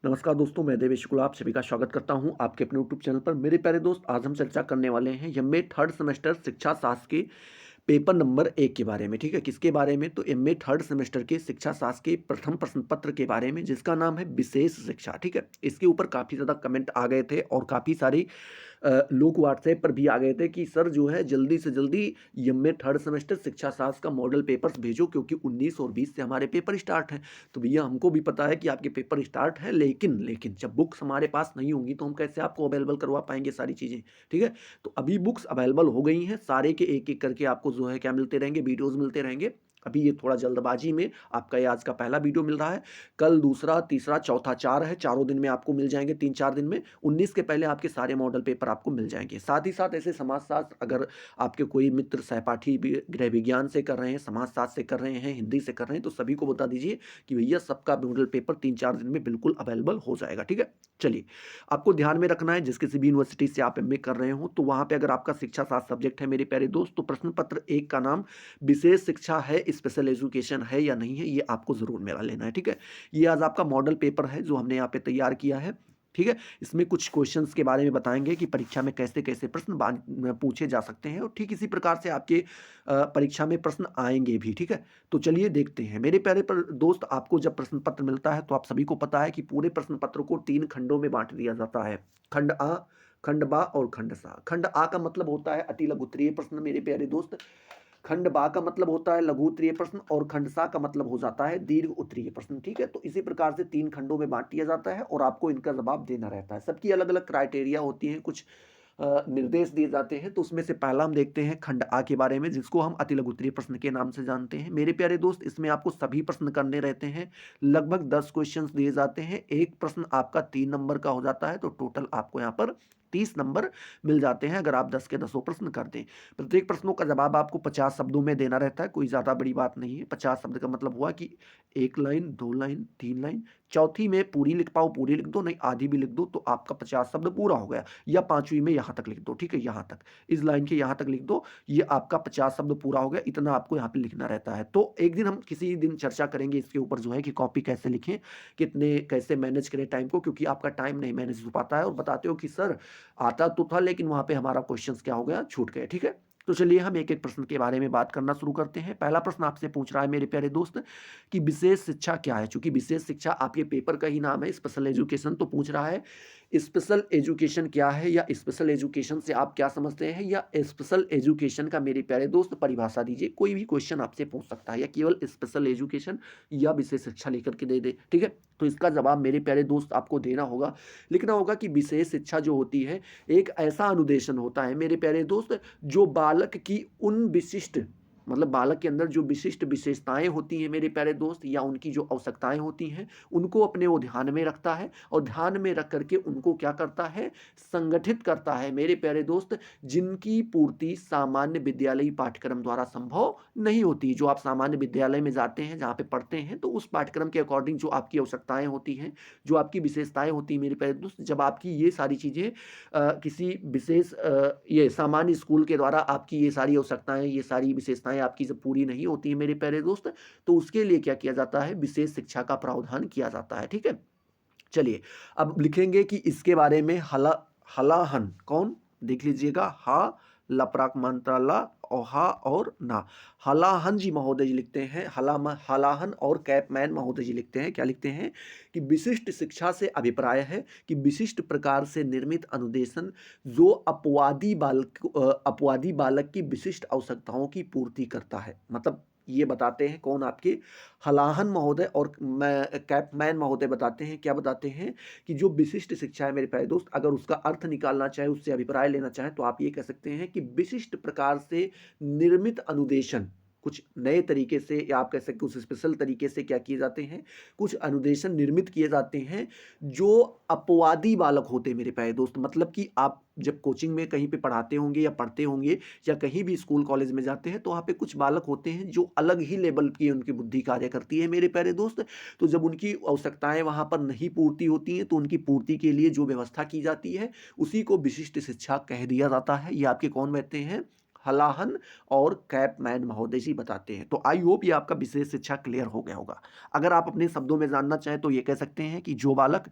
नमस्कार दोस्तों, मैं देवेश शुक्ला आप सभी का स्वागत करता हूं आपके अपने यूट्यूब चैनल पर। मेरे प्यारे दोस्त, आज हम चर्चा करने वाले हैं एमए थर्ड सेमेस्टर शिक्षा शास्त्र के पेपर नंबर 1 के बारे में। ठीक है, किसके बारे में? तो एमए थर्ड सेमेस्टर के शिक्षा शास्त्र के प्रथम प्रश्न पत्र के बारे में, जिसका नाम है विशेष शिक्षा। ठीक है, इसके ऊपर काफ़ी ज़्यादा कमेंट आ गए थे और काफ़ी सारी लोग व्हाट्सएप पर भी आ गए थे कि सर जो है जल्दी से जल्दी एमए थर्ड सेमेस्टर शिक्षा शास्त्र का मॉडल पेपर्स भेजो, क्योंकि 19 और 20 से हमारे पेपर स्टार्ट हैं। तो भैया, हमको भी पता है कि आपके पेपर स्टार्ट हैं, लेकिन लेकिन जब बुक्स हमारे पास नहीं होंगी तो हम कैसे आपको अवेलेबल करवा पाएंगे सारी चीज़ें। ठीक है, तो अभी बुक्स अवेलेबल हो गई हैं, सारे के एक एक करके आपको जो है क्या मिलते रहेंगे, वीडियोज़ मिलते रहेंगे। अभी ये थोड़ा जल्दबाजी में आपका ये आज का पहला वीडियो मिल रहा है। कल दूसरा, तीसरा, चौथा, 4 है, चारों दिन में आपको मिल जाएंगे, 3-4 दिन में। 19 के पहले आपके सारे मॉडल पेपर आपको मिल जाएंगे। साथ ही साथ ऐसे समाजशास्त्र, अगर आपके कोई मित्र सहपाठी भी गृह विज्ञान से कर रहे हैं, समाजशास्त्र से कर रहे हैं, हिंदी से कर रहे हैं, तो सभी को बता दीजिए कि भैया सबका मॉडल पेपर 3-4 दिन में बिल्कुल अवेलेबल हो जाएगा। ठीक है, चलिए, आपको ध्यान में रखना है, जिस किसी भी यूनिवर्सिटी से आप एमए कर रहे हो तो वहां पे अगर आपका शिक्षा शास्त्र सब्जेक्ट है मेरे प्यारे दोस्त, तो प्रश्न पत्र 1 का नाम विशेष शिक्षा है, स्पेशल एजुकेशन है या नहीं है, ये आपको जरूर मेरा लेना है। ठीक है, ये आज आपका मॉडल पेपर है जो हमने यहाँ पे तैयार किया है। ठीक है, इसमें कुछ क्वेश्चंस के बारे में बताएंगे कि परीक्षा में कैसे कैसे प्रश्न पूछे जा सकते हैं, और ठीक इसी प्रकार से आपके परीक्षा में प्रश्न आएंगे भी। ठीक है, तो चलिए देखते हैं मेरे प्यारे पर दोस्त। आपको जब प्रश्न पत्र मिलता है तो आप सभी को पता है कि पूरे प्रश्न पत्र को 3 खंडों में बांट दिया जाता है। खंड आ, खंड बा और खंड सा। खंड आ का मतलब होता है अति लघु उत्तरीय प्रश्न मेरे प्यारे दोस्त। खंड बा का मतलब होता है लघु उत्तरीय प्रश्न, और खंड सा का मतलब हो जाता है दीर्घ उत्तरीय प्रश्न। ठीक है, तो इसी प्रकार से 3 खंडों में बांट दिया जाता है और आपको इनका जवाब देना रहता है। सबकी अलग अलग क्राइटेरिया होती हैं, कुछ निर्देश दिए जाते हैं। तो उसमें से पहला हम देखते हैं खंड आ के बारे में, जिसको हम अति लघु उत्तरीय प्रश्न के नाम से जानते हैं। मेरे प्यारे दोस्त, इसमें आपको सभी प्रश्न करने रहते हैं। लगभग 10 क्वेश्चन दिए जाते हैं। एक प्रश्न आपका 3 नंबर का हो जाता है, तो टोटल आपको यहाँ पर 30 नंबर मिल जाते हैं अगर आप 10 के 10 प्रश्न कर दें। प्रत्येक प्रश्नों का जवाब आपको 50 शब्दों में देना रहता है, कोई ज़्यादा बड़ी बात नहीं है। 50 शब्द का मतलब हुआ कि 1 लाइन, 2 लाइन, 3 लाइन, चौथी में पूरी लिख पाओ पूरी लिख दो, नहीं आधी भी लिख दो, तो आपका 50 शब्द पूरा हो गया। या पांचवी में यहाँ तक लिख दो। ठीक है, यहाँ तक, इस लाइन के यहाँ तक लिख दो, ये आपका 50 शब्द पूरा हो गया। इतना आपको यहाँ पे लिखना रहता है। तो एक दिन हम किसी दिन चर्चा करेंगे इसके ऊपर जो है कि कॉपी कैसे लिखें, कितने कैसे मैनेज करें टाइम को, क्योंकि आपका टाइम नहीं मैनेज हो पाता है और बताते हो कि सर आता तो था लेकिन वहां पे हमारा क्वेश्चन क्या हो गया, छूट गए। ठीक है, तो चलिए हम एक एक प्रश्न के बारे में बात करना शुरू करते हैं। पहला प्रश्न आपसे पूछ रहा है मेरे प्यारे दोस्त कि विशेष शिक्षा क्या है। चूंकि विशेष शिक्षा आपके पेपर का ही नाम है स्पेशल एजुकेशन, तो पूछ रहा है स्पेशल एजुकेशन क्या है, या स्पेशल एजुकेशन से आप क्या समझते हैं, या स्पेशल एजुकेशन का मेरे प्यारे दोस्त परिभाषा दीजिए। कोई भी क्वेश्चन आपसे पूछ सकता है, या केवल स्पेशल एजुकेशन या विशेष शिक्षा लेकर के दे दे। ठीक है, तो इसका जवाब मेरे प्यारे दोस्त आपको देना होगा, लिखना होगा कि विशेष शिक्षा जो होती है एक ऐसा अनुदेशन होता है मेरे प्यारे दोस्त, जो बालक की उन विशिष्ट, मतलब बालक के अंदर जो विशिष्ट विशेषताएं होती हैं मेरे प्यारे दोस्त, या उनकी जो आवश्यकताएं होती हैं, उनको अपने वो ध्यान में रखता है, और ध्यान में रख करके उनको क्या करता है, संगठित करता है मेरे प्यारे दोस्त, जिनकी पूर्ति सामान्य विद्यालयी पाठ्यक्रम द्वारा संभव नहीं होती। जो आप सामान्य विद्यालय में जाते हैं, जहाँ पे पढ़ते हैं, तो उस पाठ्यक्रम के अकॉर्डिंग जो आपकी आवश्यकताएं होती हैं, जो आपकी विशेषताएं होती हैं मेरे प्यारे दोस्त, जब आपकी ये सारी चीज़ें किसी विशेष ये सामान्य स्कूल के द्वारा आपकी ये सारी आवश्यकताएं, ये सारी विशेषताएं आपकी जब पूरी नहीं होती है मेरे प्यारे दोस्त, तो उसके लिए क्या किया जाता है, विशेष शिक्षा का प्रावधान किया जाता है। ठीक है, चलिए अब लिखेंगे कि इसके बारे में हलाहन कौन, देख लीजिएगा, हा लपराक मंत्राला और हा और ना, हलाहन जी महोदय जी लिखते हैं, हलाहन और कैपमैन महोदय जी लिखते हैं, क्या लिखते हैं कि विशिष्ट शिक्षा से अभिप्राय है कि विशिष्ट प्रकार से निर्मित अनुदेशन जो अपवादी बालक की विशिष्ट आवश्यकताओं की पूर्ति करता है। मतलब ये बताते हैं कौन, आपके हलाहन महोदय और कैपमैन महोदय बताते हैं, क्या बताते हैं कि जो विशिष्ट शिक्षा है मेरे प्यारे दोस्त, अगर उसका अर्थ निकालना चाहे, उससे अभिप्राय लेना चाहे, तो आप ये कह सकते हैं कि विशिष्ट प्रकार से निर्मित अनुदेशन, कुछ नए तरीके से, या आप कह सकते हैं कुछ स्पेशल तरीके से क्या किए जाते हैं, कुछ अनुदेशन निर्मित किए जाते हैं जो अपवादी बालक होते हैं मेरे प्यारे दोस्त। मतलब कि आप जब कोचिंग में कहीं पे पढ़ाते होंगे या पढ़ते होंगे, या कहीं भी स्कूल कॉलेज में जाते हैं, तो वहाँ पे कुछ बालक होते हैं जो अलग ही लेवल की उनकी बुद्धि कार्य करती है मेरे प्यारे दोस्त। तो जब उनकी आवश्यकताएं वहाँ पर नहीं पूर्ति होती हैं, तो उनकी पूर्ति के लिए जो व्यवस्था की जाती है, उसी को विशिष्ट शिक्षा कह दिया जाता है। ये आपके कौन बैठते हैं, हलाहन और कैपमैन महोदय जी बताते हैं। तो आई होप ये आपका विशेष शिक्षा क्लियर हो गया होगा। अगर आप अपने शब्दों में जानना चाहें तो ये कह सकते हैं कि जो बालक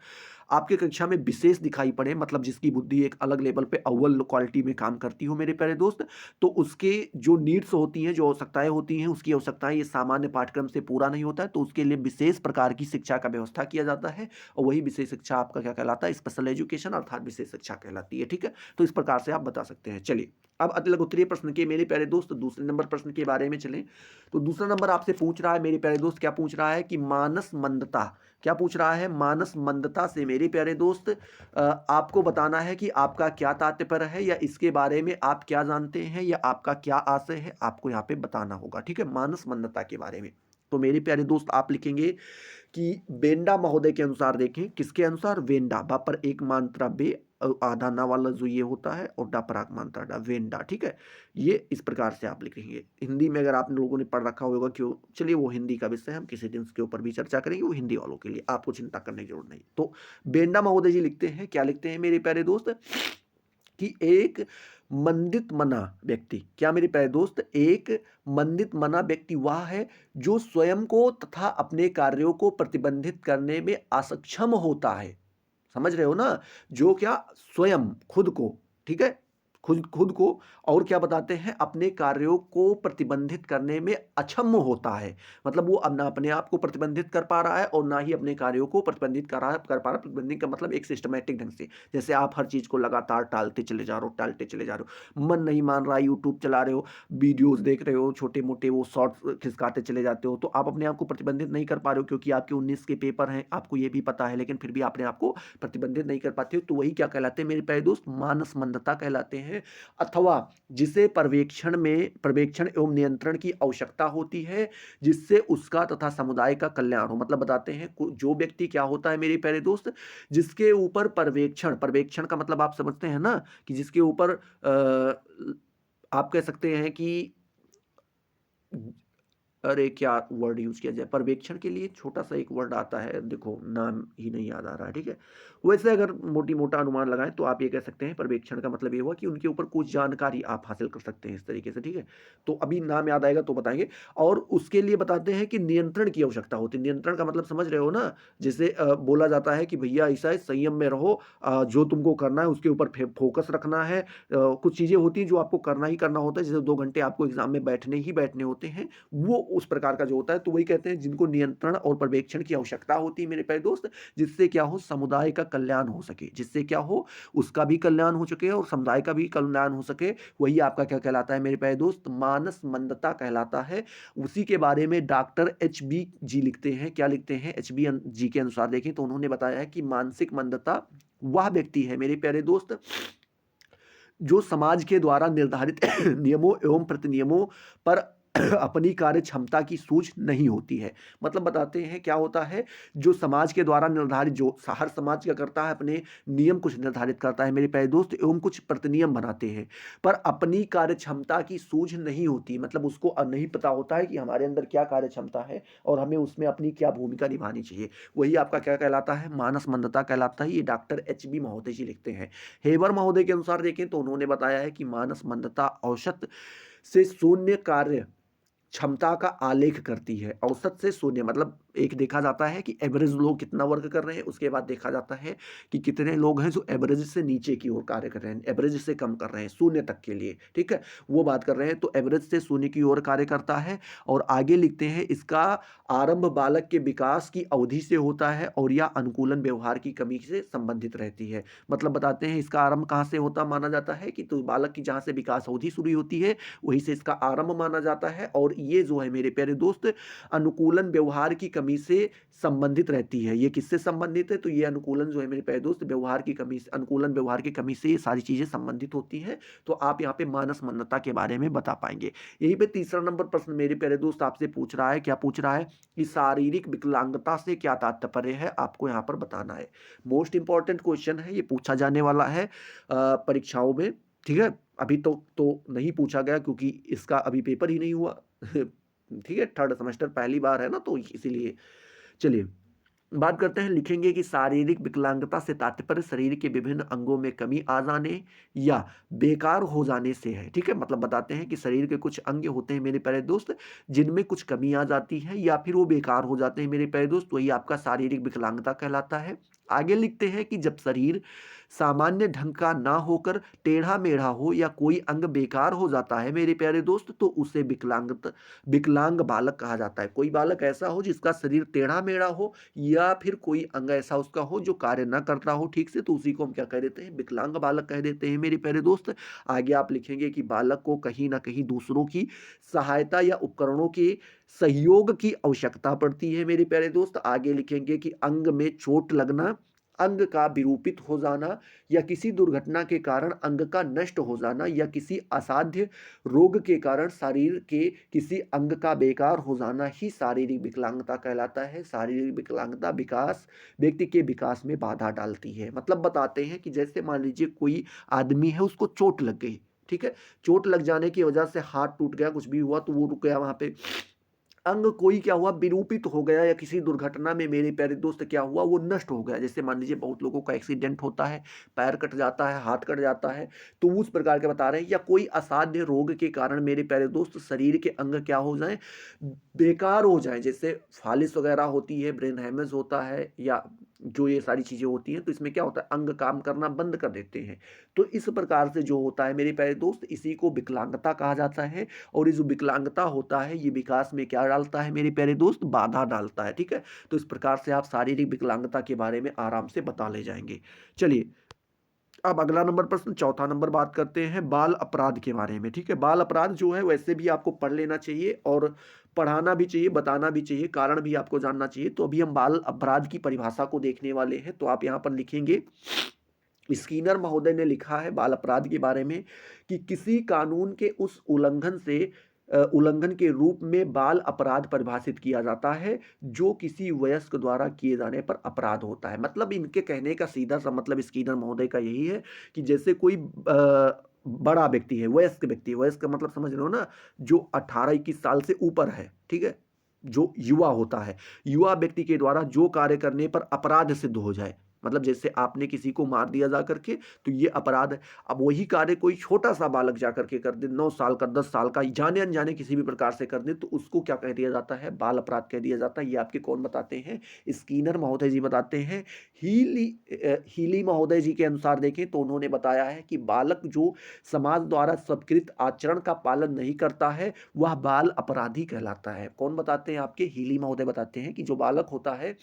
आपके कक्षा में विशेष दिखाई पड़े, मतलब जिसकी बुद्धि एक अलग लेवल पे अव्वल क्वालिटी में काम करती हो मेरे प्यारे दोस्त, तो उसके जो नीड्स होती हैं, जो आवश्यकताएं होती हैं, उसकी आवश्यकताएं ये सामान्य पाठ्यक्रम से पूरा नहीं होता है, तो उसके लिए विशेष प्रकार की शिक्षा का व्यवस्था किया जाता है। और वही विशेष शिक्षा आपका क्या कहलाता है? स्पेशल एजुकेशन अर्थात विशेष शिक्षा कहलाती है। ठीक है, तो इस प्रकार से आप बता सकते हैं। चलिए अब अतिलघु उत्तरीय प्रश्न के मेरे प्यारे दोस्त दूसरे नंबर प्रश्न के बारे में चलें। तो दूसरा नंबर आपसे पूछ रहा है मेरे प्यारे दोस्त, क्या पूछ रहा है कि मानस मंदता, क्या पूछ रहा है? मानस मंदता से मेरे प्यारे दोस्त आपको बताना है कि आपका क्या तात्पर्य है, या इसके बारे में आप क्या जानते हैं, या आपका क्या आशय है, आपको यहाँ पे बताना होगा। ठीक है, मानस मंदता के बारे में। तो मेरे प्यारे दोस्त आप लिखेंगे कि वेंडा महोदय के अनुसार, देखें किसके अनुसार? वेंडा, बा पर एक मात्रा बे आधा ना वाला जो ये होता है, और डा पर आग मात्रा डा, वेंडा। ठीक है, ये इस प्रकार से आप लिखेंगे। हिंदी में अगर आप लोगों ने पढ़ रखा होगा, क्यों, चलिए वो हिंदी का विषय हम किसी दिन उसके ऊपर भी चर्चा करेंगे, वो हिंदी वालों के लिए, आपको चिंता करने की जरूरत नहीं। तो वेंडा महोदय जी लिखते हैं, क्या लिखते हैं मेरे प्यारे दोस्त, कि एक मंदित मना व्यक्ति, क्या मेरे प्यारे दोस्त, एक मंदित मना व्यक्ति वह है जो स्वयं को तथा अपने कार्यों को प्रतिबंधित करने में असक्षम होता है। समझ रहे हो ना? जो क्या, स्वयं खुद को, ठीक है, खुद खुद को, और क्या बताते हैं, अपने कार्यों को प्रतिबंधित करने में अक्षम होता है। मतलब वो अब ना अपने आप को प्रतिबंधित कर पा रहा है, और ना ही अपने कार्यों को प्रतिबंधित कर पा रहा। प्रतिबंधित का मतलब एक सिस्टमैटिक ढंग से, जैसे आप हर चीज को लगातार टालते चले जा रहे हो, टालते चले जा रहे हो, मन नहीं मान रहा, यूट्यूब चला रहे हो, वीडियोस देख रहे हो, छोटे मोटे वो शॉर्ट्स खिसकाते चले जाते हो, तो आप अपने आप को प्रतिबंधित नहीं कर पा रहे हो, क्योंकि आपके 19 के पेपर हैं, आपको ये भी पता है, लेकिन फिर भी अपने आप को प्रतिबंधित नहीं कर पाते हो। तो वही क्या कहलाते हैं मेरे प्यारे दोस्त? मानस मंदता कहलाते हैं। अथवा जिसे पर्यवेक्षण एवं नियंत्रण की आवश्यकता होती है, जिससे उसका तथा समुदाय का कल्याण हो। मतलब बताते हैं जो व्यक्ति क्या होता है मेरे प्यारे दोस्त, जिसके ऊपर पर्यवेक्षण, पर्यवेक्षण का मतलब आप समझते हैं ना, कि जिसके ऊपर आप कह सकते हैं कि, अरे क्या वर्ड यूज किया जाए, पर्यवेक्षण के लिए छोटा सा एक वर्ड आता है, देखो नाम ही नहीं याद आ रहा है। ठीक है, वैसे अगर मोटी मोटा अनुमान लगाएं तो आप ये कह सकते हैं पर्यवेक्षण का मतलब ये हुआ कि उनके ऊपर कुछ जानकारी आप हासिल कर सकते हैं इस तरीके से। ठीक है, तो अभी नाम याद आएगा तो बताएंगे। और उसके लिए बताते हैं कि नियंत्रण की आवश्यकता होती है। नियंत्रण का मतलब समझ रहे हो ना, जैसे बोला जाता है कि भैया ऐसा है, संयम में रहो, जो तुमको करना है उसके ऊपर फोकस रखना है। कुछ चीजें होती हैं जो आपको करना ही करना होता है, जैसे 2 घंटे आपको एग्जाम में बैठने ही बैठने होते हैं, वो उस प्रकार का जो होता है। तो वही कहते हैं जिनको नियंत्रण और पर्यवेक्षण की आवश्यकता होती है मेरे प्यारे दोस्त, जिससे क्या हो, समुदाय का कल्याण हो सके, जिससे क्या हो, उसका भी कल्याण हो सके और समुदाय का भी कल्याण हो सके। वही आपका क्या कहलाता है मेरे प्यारे दोस्त? मानस मंदता कहलाता है। उसी के बारे में डॉक्टर HB जी लिखते हैं, क्या लिखते हैं? HB जी के अनुसार देखें तो उन्होंने बताया है कि मानसिक मंदता वह व्यक्ति है मेरे प्यारे दोस्त, जो समाज के द्वारा निर्धारित नियमों एवं प्रतिनियमों पर अपनी कार्य क्षमता की सूझ नहीं होती है। मतलब बताते हैं क्या होता है, जो समाज के द्वारा निर्धारित, जो हर समाज क्या करता है, अपने नियम कुछ निर्धारित करता है मेरे प्यारे दोस्त, एवं कुछ प्रतिनियम बनाते हैं, पर अपनी कार्य क्षमता की सूझ नहीं होती। मतलब उसको नहीं पता होता है कि हमारे अंदर क्या कार्य क्षमता है और हमें उसमें अपनी क्या भूमिका निभानी चाहिए। वही आपका क्या कहलाता है? मानस मंदता कहलाता है। ये डॉक्टर HB महोदय जी लिखते हैं। हेबर महोदय के अनुसार देखें तो उन्होंने बताया है कि मानस मंदता औसत से शून्य कार्य क्षमता का आलेख करती है। औसत से शून्य मतलब एक देखा जाता है कि एवरेज लोग कितना वर्क कर रहे हैं, उसके बाद देखा जाता है कि कितने लोग हैं जो एवरेज से नीचे की ओर कार्य कर रहे हैं, एवरेज से कम कर रहे हैं, शून्य तक के लिए। ठीक है, वो बात कर रहे हैं। तो एवरेज से शून्य की ओर कार्य करता है। और आगे लिखते हैं, इसका आरंभ बालक के विकास की अवधि से होता है और यह अनुकूलन व्यवहार की कमी से संबंधित रहती है। मतलब बताते हैं इसका आरंभ कहाँ से होता माना जाता है, कि तो बालक की जहाँ से विकास अवधि शुरू होती है वहीं से इसका आरंभ माना जाता है। और ये जो है मेरे प्यारे दोस्त, अनुकूलन व्यवहार की कमी से संबंधित रहती है। ये किससे संबंधित है? तो ये अनुकूलन जो है मेरे प्यारे दोस्त, व्यवहार की कमी से, अनुकूलन व्यवहार की कमी से ये सारी चीजें संबंधित होती हैं। तो आप यहाँ पे मानस मंदता के बारे में बता पाएंगे। यहीं पे तीसरा नंबर प्रश्न मेरे प्यारे दोस्त आपसे पूछ रहा है, क्या पूछ रहा है, कि शारीरिक विकलांगता से क्या तात्पर्य है, आपको यहाँ पर बताना है। मोस्ट इंपॉर्टेंट क्वेश्चन है, ये पूछा जाने वाला है परीक्षाओं में। ठीक है, अभी तो नहीं पूछा गया क्योंकि इसका अभी पेपर ही नहीं हुआ। ठीक है, थर्ड सेमेस्टर पहली बार है ना, तो इसीलिए। चलिए बात करते हैं, लिखेंगे कि शारीरिक विकलांगता से तात्पर्य शरीर के विभिन्न अंगों में कमी आ जाने या बेकार हो जाने से है। ठीक है, मतलब बताते हैं कि शरीर के कुछ अंग होते हैं मेरे प्यारे दोस्त, जिनमें कुछ कमी आ जाती है या फिर वो बेकार हो जाते हैं मेरे प्यारे दोस्त, वही आपका शारीरिक विकलांगता कहलाता है। आगे लिखते हैं कि जब शरीर सामान्य ढंग का ना होकर टेढ़ा मेढ़ा हो या कोई अंग बेकार हो जाता है मेरे प्यारे दोस्त, तो उसे विकलांग बालक कहा जाता है। कोई बालक ऐसा हो जिसका शरीर टेढ़ा मेढ़ा हो या फिर कोई अंग ऐसा उसका हो जो कार्य ना करता हो ठीक से, तो उसी को हम क्या कह देते हैं, विकलांग बालक कह देते हैं मेरे प्यारे दोस्त। आगे आप लिखेंगे कि बालक को कहीं ना कहीं दूसरों की सहायता या उपकरणों के सहयोग की आवश्यकता पड़ती है मेरे प्यारे दोस्त। आगे लिखेंगे कि अंग में चोट लगना, अंग का विरूपित हो जाना या किसी दुर्घटना के कारण अंग का नष्ट हो जाना या किसी असाध्य रोग के कारण शरीर के किसी अंग का बेकार हो जाना ही शारीरिक विकलांगता कहलाता है। शारीरिक विकलांगता विकास व्यक्ति के विकास में बाधा डालती है। मतलब बताते हैं कि जैसे मान लीजिए कोई आदमी है, उसको चोट लग गई, ठीक है, चोट लग जाने की वजह से हाथ टूट गया, कुछ भी हुआ तो वो रुक गया वहां पे, अंग कोई क्या हुआ, विरूपित हो गया या किसी दुर्घटना में मेरे प्यारे दोस्त क्या हुआ, वो नष्ट हो गया। जैसे मान लीजिए बहुत लोगों का एक्सीडेंट होता है, पैर कट जाता है, हाथ कट जाता है, तो उस प्रकार के बता रहे हैं। या कोई असाध्य रोग के कारण मेरे प्यारे दोस्त शरीर के अंग क्या हो जाएं, बेकार हो जाएं, जैसे फालिस वगैरह होती है, ब्रेन हैमरेज होता है, या जो ये सारी चीजें होती हैं, तो इसमें क्या होता है, अंग काम करना बंद कर देते हैं। तो इस प्रकार से जो होता है मेरे प्यारे दोस्त, इसी को विकलांगता कहा जाता है। और ये जो विकलांगता होता है, ये विकास में क्या डालता है मेरे प्यारे दोस्त, बाधा डालता है। ठीक है, तो इस प्रकार से आप शारीरिक विकलांगता के बारे में आराम से बता ले जाएंगे। चलिए, अब अगला नंबर प्रश्न, चौथा नंबर, बात करते हैं बाल अपराध के बारे में। ठीक है, बाल अपराध जो है वैसे भी आपको पढ़ लेना चाहिए और पढ़ाना भी चाहिए, बताना भी चाहिए, कारण भी आपको जानना चाहिए। तो अभी हम बाल अपराध की परिभाषा को देखने वाले हैं। तो आप यहाँ पर लिखेंगे, स्कीनर महोदय ने लिखा है बाल अपराध के बारे में कि किसी कानून के उस उल्लंघन के रूप में बाल अपराध परिभाषित किया जाता है जो किसी वयस्क द्वारा किए जाने पर अपराध होता है। मतलब इनके कहने का सीधा सा मतलब स्कीनर महोदय का यही है कि जैसे कोई बड़ा व्यक्ति है, वयस्क व्यक्ति, वयस्क मतलब समझ रहे हो ना, जो 18-21 साल से ऊपर है, ठीक है, जो युवा होता है, युवा व्यक्ति के द्वारा जो कार्य करने पर अपराध सिद्ध हो जाए, मतलब जैसे आपने किसी को मार दिया जा करके, तो ये अपराध है। अब वही कार्य कोई छोटा सा बालक जा करके कर दे, 9 साल का, 10 साल का, जाने अनजाने किसी भी प्रकार से कर दे, तो उसको क्या कह दिया जाता है, बाल अपराध कह दिया जाता है। ये आपके कौन बताते हैं, स्कीनर महोदय जी बताते हैं। हीली महोदय जी के अनुसार देखें तो उन्होंने बताया है कि बालक जो समाज द्वारा स्वीकृत आचरण का पालन नहीं करता है, वह बाल अपराधी कहलाता है। कौन बताते हैं, आपके हीली महोदय बताते हैं कि जो बालक होता है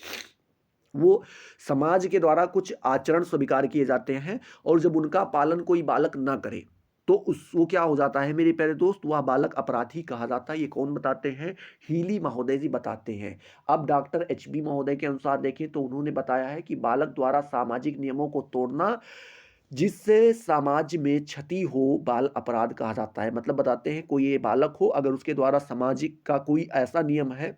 वो समाज के द्वारा कुछ आचरण स्वीकार किए जाते हैं, और जब उनका पालन कोई बालक ना करे तो उस वो क्या हो जाता है मेरे प्यारे दोस्त, वह बालक अपराधी कहा जाता है। ये कौन बताते हैं, हीली महोदय जी बताते हैं। अब डॉक्टर HB महोदय के अनुसार देखें तो उन्होंने बताया है कि बालक द्वारा सामाजिक नियमों को तोड़ना जिससे समाज में क्षति हो, बाल अपराध कहा जाता है। मतलब बताते हैं कोई ये बालक हो, अगर उसके द्वारा सामाजिक का कोई ऐसा नियम है,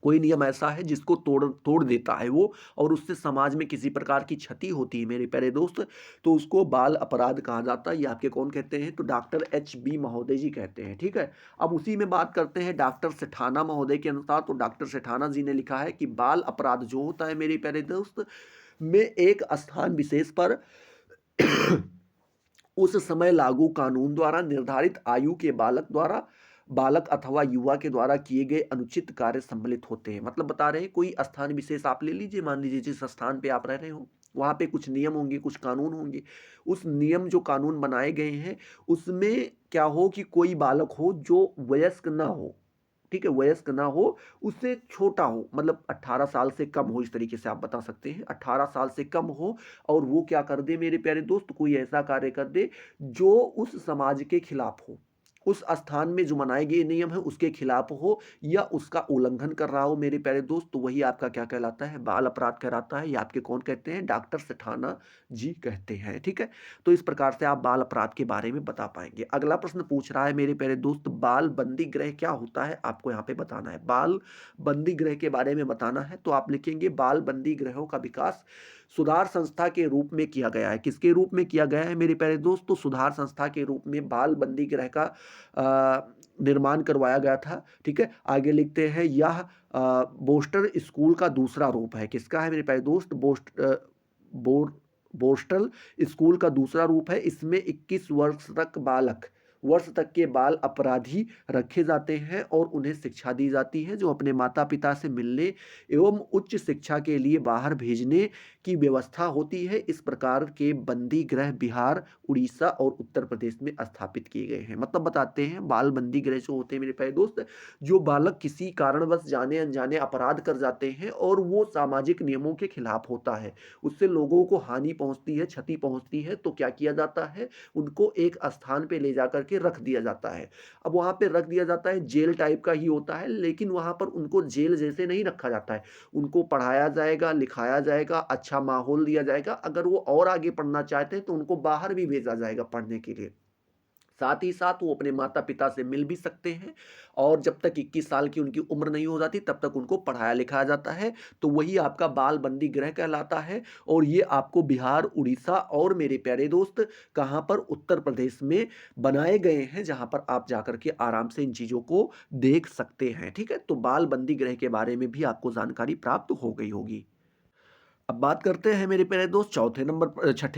कोई नियम ऐसा है जिसको तोड़ तोड़ देता है वो, और उससे समाज में किसी प्रकार की क्षति होती है मेरे प्यारे दोस्त, तो उसको बाल अपराध कहा जाता है। ये आपके कौन कहते हैं, तो डॉक्टर HB महोदय जी कहते हैं। ठीक है, अब उसी में बात करते हैं डॉक्टर सेठाना महोदय के अनुसार। तो डॉक्टर सेठाना जी ने लिखा है कि बाल अपराध जो होता है मेरे प्यारे दोस्त, में एक स्थान विशेष पर उस समय लागू कानून द्वारा निर्धारित आयु के बालक अथवा युवा के द्वारा किए गए अनुचित कार्य सम्मिलित होते हैं। मतलब बता रहे हैं कोई स्थान विशेष आप ले लीजिए, मान लीजिए जिस स्थान पे आप रह रहे हो वहां पे कुछ नियम होंगे, कुछ कानून होंगे। उस नियम जो कानून बनाए गए हैं उसमें क्या हो कि कोई बालक हो जो वयस्क ना हो, ठीक है, वयस्क ना हो, उससे छोटा हो, मतलब 18 साल से कम हो, इस तरीके से आप बता सकते हैं, 18 साल से कम हो, और वो क्या कर दे मेरे प्यारे दोस्त, कोई ऐसा कार्य कर दे जो उस समाज के खिलाफ हो, उस स्थान में जो मनाए गए नियम है उसके खिलाफ हो, या उसका उल्लंघन कर रहा हो मेरे प्यारे दोस्त, तो वही आपका क्या कहलाता है, बाल अपराध कहलाता है। ये आपके कौन कहते हैं, डॉक्टर सेठाना जी कहते हैं। ठीक है, तो इस प्रकार से आप बाल अपराध के बारे में बता पाएंगे। अगला प्रश्न पूछ रहा है मेरे प्यारे दोस्त, बाल बंदी गृह क्या होता है, आपको यहाँ पे बताना है। बाल बंदी गृह के बारे में बताना है, तो आप लिखेंगे बाल बंदी गृहों का विकास सुधार संस्था के रूप में किया गया है। किसके रूप में किया गया है मेरे प्यारे दोस्त, तो सुधार संस्था के रूप में बाल बंदी गृह का निर्माण करवाया गया था। ठीक है, आगे लिखते हैं यह बोस्टर स्कूल का दूसरा रूप है। किसका है मेरे प्यारे दोस्त? बोस्टल स्कूल का दूसरा रूप है। इसमें 21 वर्ष तक के बाल अपराधी रखे जाते हैं और उन्हें शिक्षा दी जाती है, जो अपने माता पिता से मिलने एवं उच्च शिक्षा के लिए बाहर भेजने की व्यवस्था होती है। इस प्रकार के बंदी गृह बिहार, उड़ीसा और उत्तर प्रदेश में स्थापित किए गए हैं। मतलब बताते हैं बाल बंदी गृह जो होते हैं मेरे प्यारे दोस्त, जो बालक किसी कारणवश जाने अनजाने अपराध कर जाते हैं और वो सामाजिक नियमों के खिलाफ होता है, उससे लोगों को हानि पहुंचती है, क्षति पहुंचती है, तो क्या किया जाता है? उनको एक स्थान पे ले जाकर के रख दिया जाता है। अब वहां पे रख दिया जाता है, जेल टाइप का ही होता है, लेकिन वहां पर उनको जेल जैसे नहीं रखा जाता है। उनको पढ़ाया जाएगा, लिखाया जाएगा, अच्छा माहौल दिया जाएगा। अगर वो और आगे पढ़ना चाहते हैं तो उनको बाहर भी भेजा जाएगा पढ़ने के लिए। साथ ही साथ वो अपने माता पिता से मिल भी सकते हैं, और जब तक 21 साल की उनकी उम्र नहीं हो जाती तब तक उनको पढ़ाया लिखाया जाता है। तो वही आपका बाल बंदी गृह कहलाता है। और ये आपको बिहार, उड़ीसा और मेरे प्यारे दोस्त कहाँ पर? उत्तर प्रदेश में बनाए गए हैं, जहां पर आप जाकर के आराम से इन चीजों को देख सकते हैं। ठीक है, तो बाल बंदी गृह के बारे में भी आपको जानकारी प्राप्त हो गई होगी। अब बात करते हैं मेरे प्यारे दोस्त छठे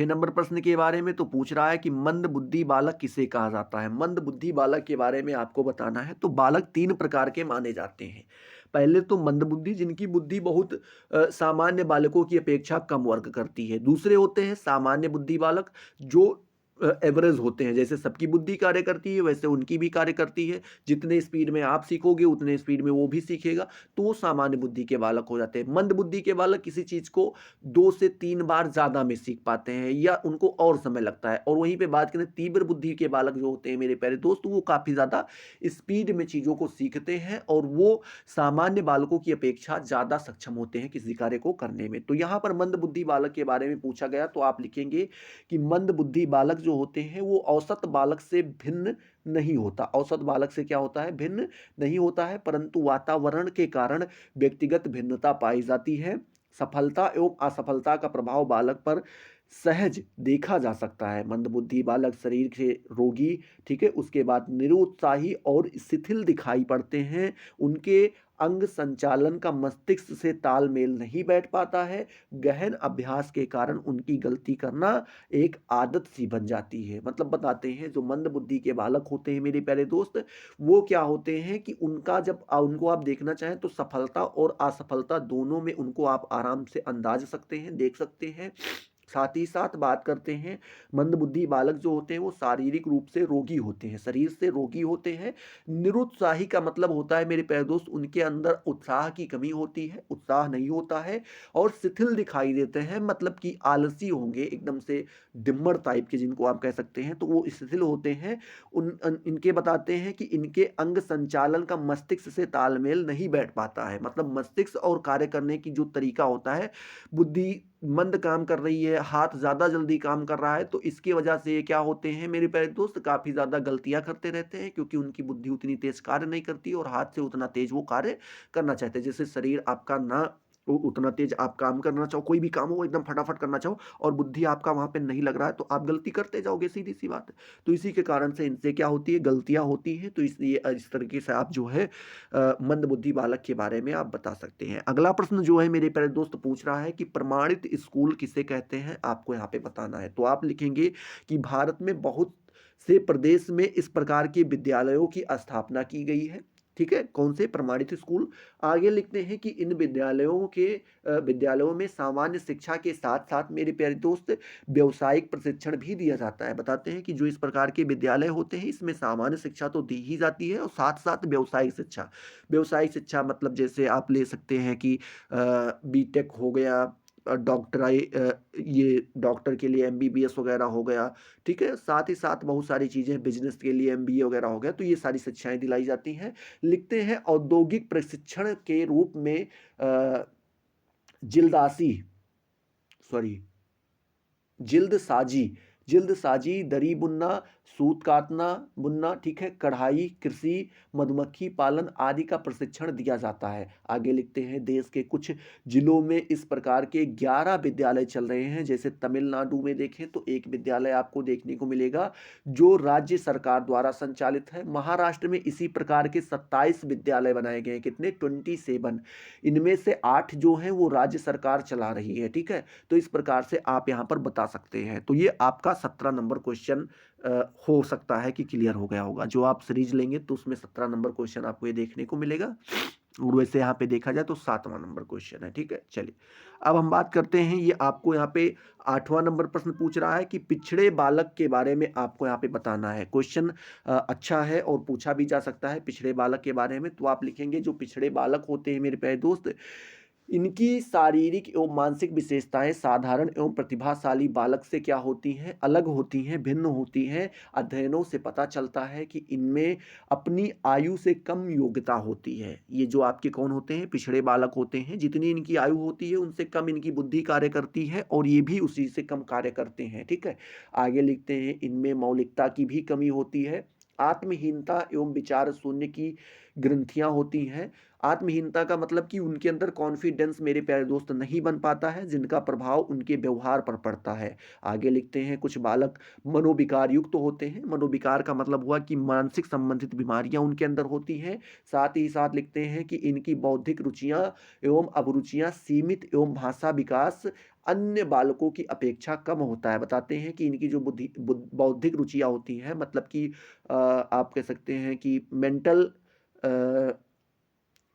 नंबर प्रश्न के बारे में। तो पूछ रहा है कि मंद बुद्धि बालक किसे कहा जाता है? मंद बुद्धि बालक के बारे में आपको बताना है। तो बालक तीन प्रकार के माने जाते हैं। पहले तो मंद बुद्धि, जिनकी बुद्धि बहुत सामान्य बालकों की अपेक्षा कम वर्क करती है। दूसरे होते हैं सामान्य बुद्धि बालक, जो एवरेज होते हैं। जैसे सबकी बुद्धि कार्य करती है वैसे उनकी भी कार्य करती है। जितने स्पीड में आप सीखोगे उतने स्पीड में वो भी सीखेगा, तो वो सामान्य बुद्धि के बालक हो जाते हैं। मंद बुद्धि के बालक किसी चीज को 2 से 3 बार ज्यादा में सीख पाते हैं या उनको और समय लगता है। और वहीं पे बात करें तीव्र बुद्धि के बालक जो होते हैं मेरे प्यारे दोस्त, वो काफी ज्यादा स्पीड में चीजों को सीखते हैं और वो सामान्य बालकों की अपेक्षा ज्यादा सक्षम होते हैं किसी कार्य को करने में। तो यहाँ पर मंद बुद्धि बालक के बारे में पूछा गया, तो आप लिखेंगे कि मंद बुद्धि बालक जो होते हैं वो औसत बालक से भिन्न नहीं होता। औसत बालक से क्या होता है? भिन्न नहीं होता है, परंतु वातावरण के कारण व्यक्तिगत भिन्नता पाई जाती है। सफलता एवं असफलता का प्रभाव बालक पर सहज देखा जा सकता है। मंदबुद्धि बालक शरीर से रोगी, ठीक है, उसके बाद निरुत्साही और शिथिल दिखाई पड़ते हैं। उनके अंग संचालन का मस्तिष्क से तालमेल नहीं बैठ पाता है। गहन अभ्यास के कारण उनकी गलती करना एक आदत सी बन जाती है। मतलब बताते हैं जो मंद बुद्धि के बालक होते हैं मेरे प्यारे दोस्त, वो क्या होते हैं कि उनका जब उनको आप देखना चाहें तो सफलता और असफलता दोनों में उनको आप आराम से अंदाज सकते हैं, देख सकते हैं। साथ ही साथ बात करते हैं, मंदबुद्धि बालक जो होते हैं वो शारीरिक रूप से रोगी होते हैं, शरीर से रोगी होते हैं। निरुत्साही का मतलब होता है मेरे प्यारे दोस्त, उनके अंदर उत्साह की कमी होती है, उत्साह नहीं होता है। और शिथिल दिखाई देते हैं, मतलब कि आलसी होंगे, एकदम से डिम्मर टाइप के जिनको आप कह सकते हैं, तो वो शिथिल होते हैं। इनके बताते हैं कि इनके अंग संचालन का मस्तिष्क से तालमेल नहीं बैठ पाता है। मतलब मस्तिष्क और कार्य करने की जो तरीका होता है, बुद्धि मंद काम कर रही है, हाथ ज्यादा जल्दी काम कर रहा है, तो इसकी वजह से ये क्या होते हैं मेरे प्यारे दोस्त, काफी ज्यादा गलतियां करते रहते हैं, क्योंकि उनकी बुद्धि उतनी तेज कार्य नहीं करती और हाथ से उतना तेज वो कार्य करना चाहते हैं। जैसे शरीर आपका ना उतना तेज आप काम करना चाहो, कोई भी काम हो एकदम फटाफट करना चाहो, और बुद्धि आपका वहां पे नहीं लग रहा है, तो आप गलती करते जाओगे, सीधी सी बात है। तो इसी के कारण से इनसे क्या होती है? गलतियां होती हैं। तो इसलिए इस तरीके से आप जो है मंद बुद्धि बालक के बारे में आप बता सकते हैं। अगला प्रश्न जो है मेरे प्यारे दोस्त पूछ रहा है कि प्रमाणित स्कूल किसे कहते हैं? आपको यहाँ पे बताना है। तो आप लिखेंगे कि भारत में बहुत से प्रदेश में इस प्रकार के विद्यालयों की स्थापना की गई है। ठीक है, कौन से? प्रमाणित स्कूल। आगे लिखते हैं कि इन विद्यालयों में सामान्य शिक्षा के साथ साथ मेरे प्यारे दोस्त व्यावसायिक प्रशिक्षण भी दिया जाता है। बताते हैं कि जो इस प्रकार के विद्यालय होते हैं इसमें सामान्य शिक्षा तो दी ही जाती है और साथ साथ व्यावसायिक शिक्षा। व्यावसायिक शिक्षा मतलब जैसे आप ले सकते हैं कि बीटेक हो गया, ये डॉक्टर के लिए एमबीबीएस वगैरह हो गया। ठीक है, साथ ही साथ बहुत सारी चीजें, बिजनेस के लिए एमबीए वगैरह हो गया, तो ये सारी शिक्षाएं दिलाई जाती हैं। लिखते हैं औद्योगिक प्रशिक्षण के रूप में अ, जिल्दासी सॉरी जिल्दसाजी जिल्दसाजी, दरी बुनना, सूत काटना बुनना, ठीक है, कढ़ाई, कृषि, मधुमक्खी पालन आदि का प्रशिक्षण दिया जाता है। आगे लिखते हैं देश के कुछ जिलों में इस प्रकार के 11 विद्यालय चल रहे हैं। जैसे तमिलनाडु में देखें तो एक विद्यालय आपको देखने को मिलेगा जो राज्य सरकार द्वारा संचालित है। महाराष्ट्र में इसी प्रकार के 27 विद्यालय बनाए गए हैं। कितने? 27। इनमें से 8 जो हैं वो राज्य सरकार चला रही है, ठीक है। तो इस प्रकार से आप यहाँ पर बता सकते हैं। तो ये आपका 17 नंबर क्वेश्चन हो सकता है कि क्लियर हो गया होगा। जो आप सीरीज लेंगे तो उसमें 17 नंबर क्वेश्चन आपको ये देखने को मिलेगा, और वैसे यहाँ पे देखा जाए तो 7वां नंबर क्वेश्चन है, ठीक है। चलिए अब हम बात करते हैं, ये आपको यहाँ पे 8वां नंबर प्रश्न पूछ रहा है कि पिछड़े बालक के बारे में आपको यहाँ पे बताना है। क्वेश्चन अच्छा है और पूछा भी जा सकता है पिछड़े बालक के बारे में। तो आप लिखेंगे जो पिछड़े बालक होते हैं मेरे प्यारे दोस्त, इनकी शारीरिक एवं मानसिक विशेषताएं साधारण एवं प्रतिभाशाली बालक से क्या होती हैं? अलग होती हैं, भिन्न होती हैं। अध्ययनों से पता चलता है कि इनमें अपनी आयु से कम योग्यता होती है। ये जो आपके कौन होते हैं? पिछड़े बालक होते हैं। जितनी इनकी आयु होती है उनसे कम इनकी बुद्धि कार्य करती है, और ये भी उसी से कम कार्य करते हैं, ठीक है। आगे लिखते हैं इनमें मौलिकता की भी कमी होती है। आत्महीनता एवं विचार शून्य की ग्रंथियां होती हैं। आत्महीनता का मतलब कि उनके अंदर कॉन्फिडेंस मेरे प्यारे दोस्त नहीं बन पाता है, जिनका प्रभाव उनके व्यवहार पर पड़ता है। आगे लिखते हैं कुछ बालक मनोविकार युक्त तो होते हैं। मनोविकार का मतलब हुआ कि मानसिक संबंधित बीमारियां उनके अंदर होती हैं। साथ ही साथ लिखते हैं कि इनकी बौद्धिक रुचियां एवं अभिरुचियां सीमित एवं भाषा विकास अन्य बालकों की अपेक्षा कम होता है। बताते हैं कि इनकी जो बौद्धिक रुचियां होती हैं, मतलब कि आप कह सकते हैं कि मेंटल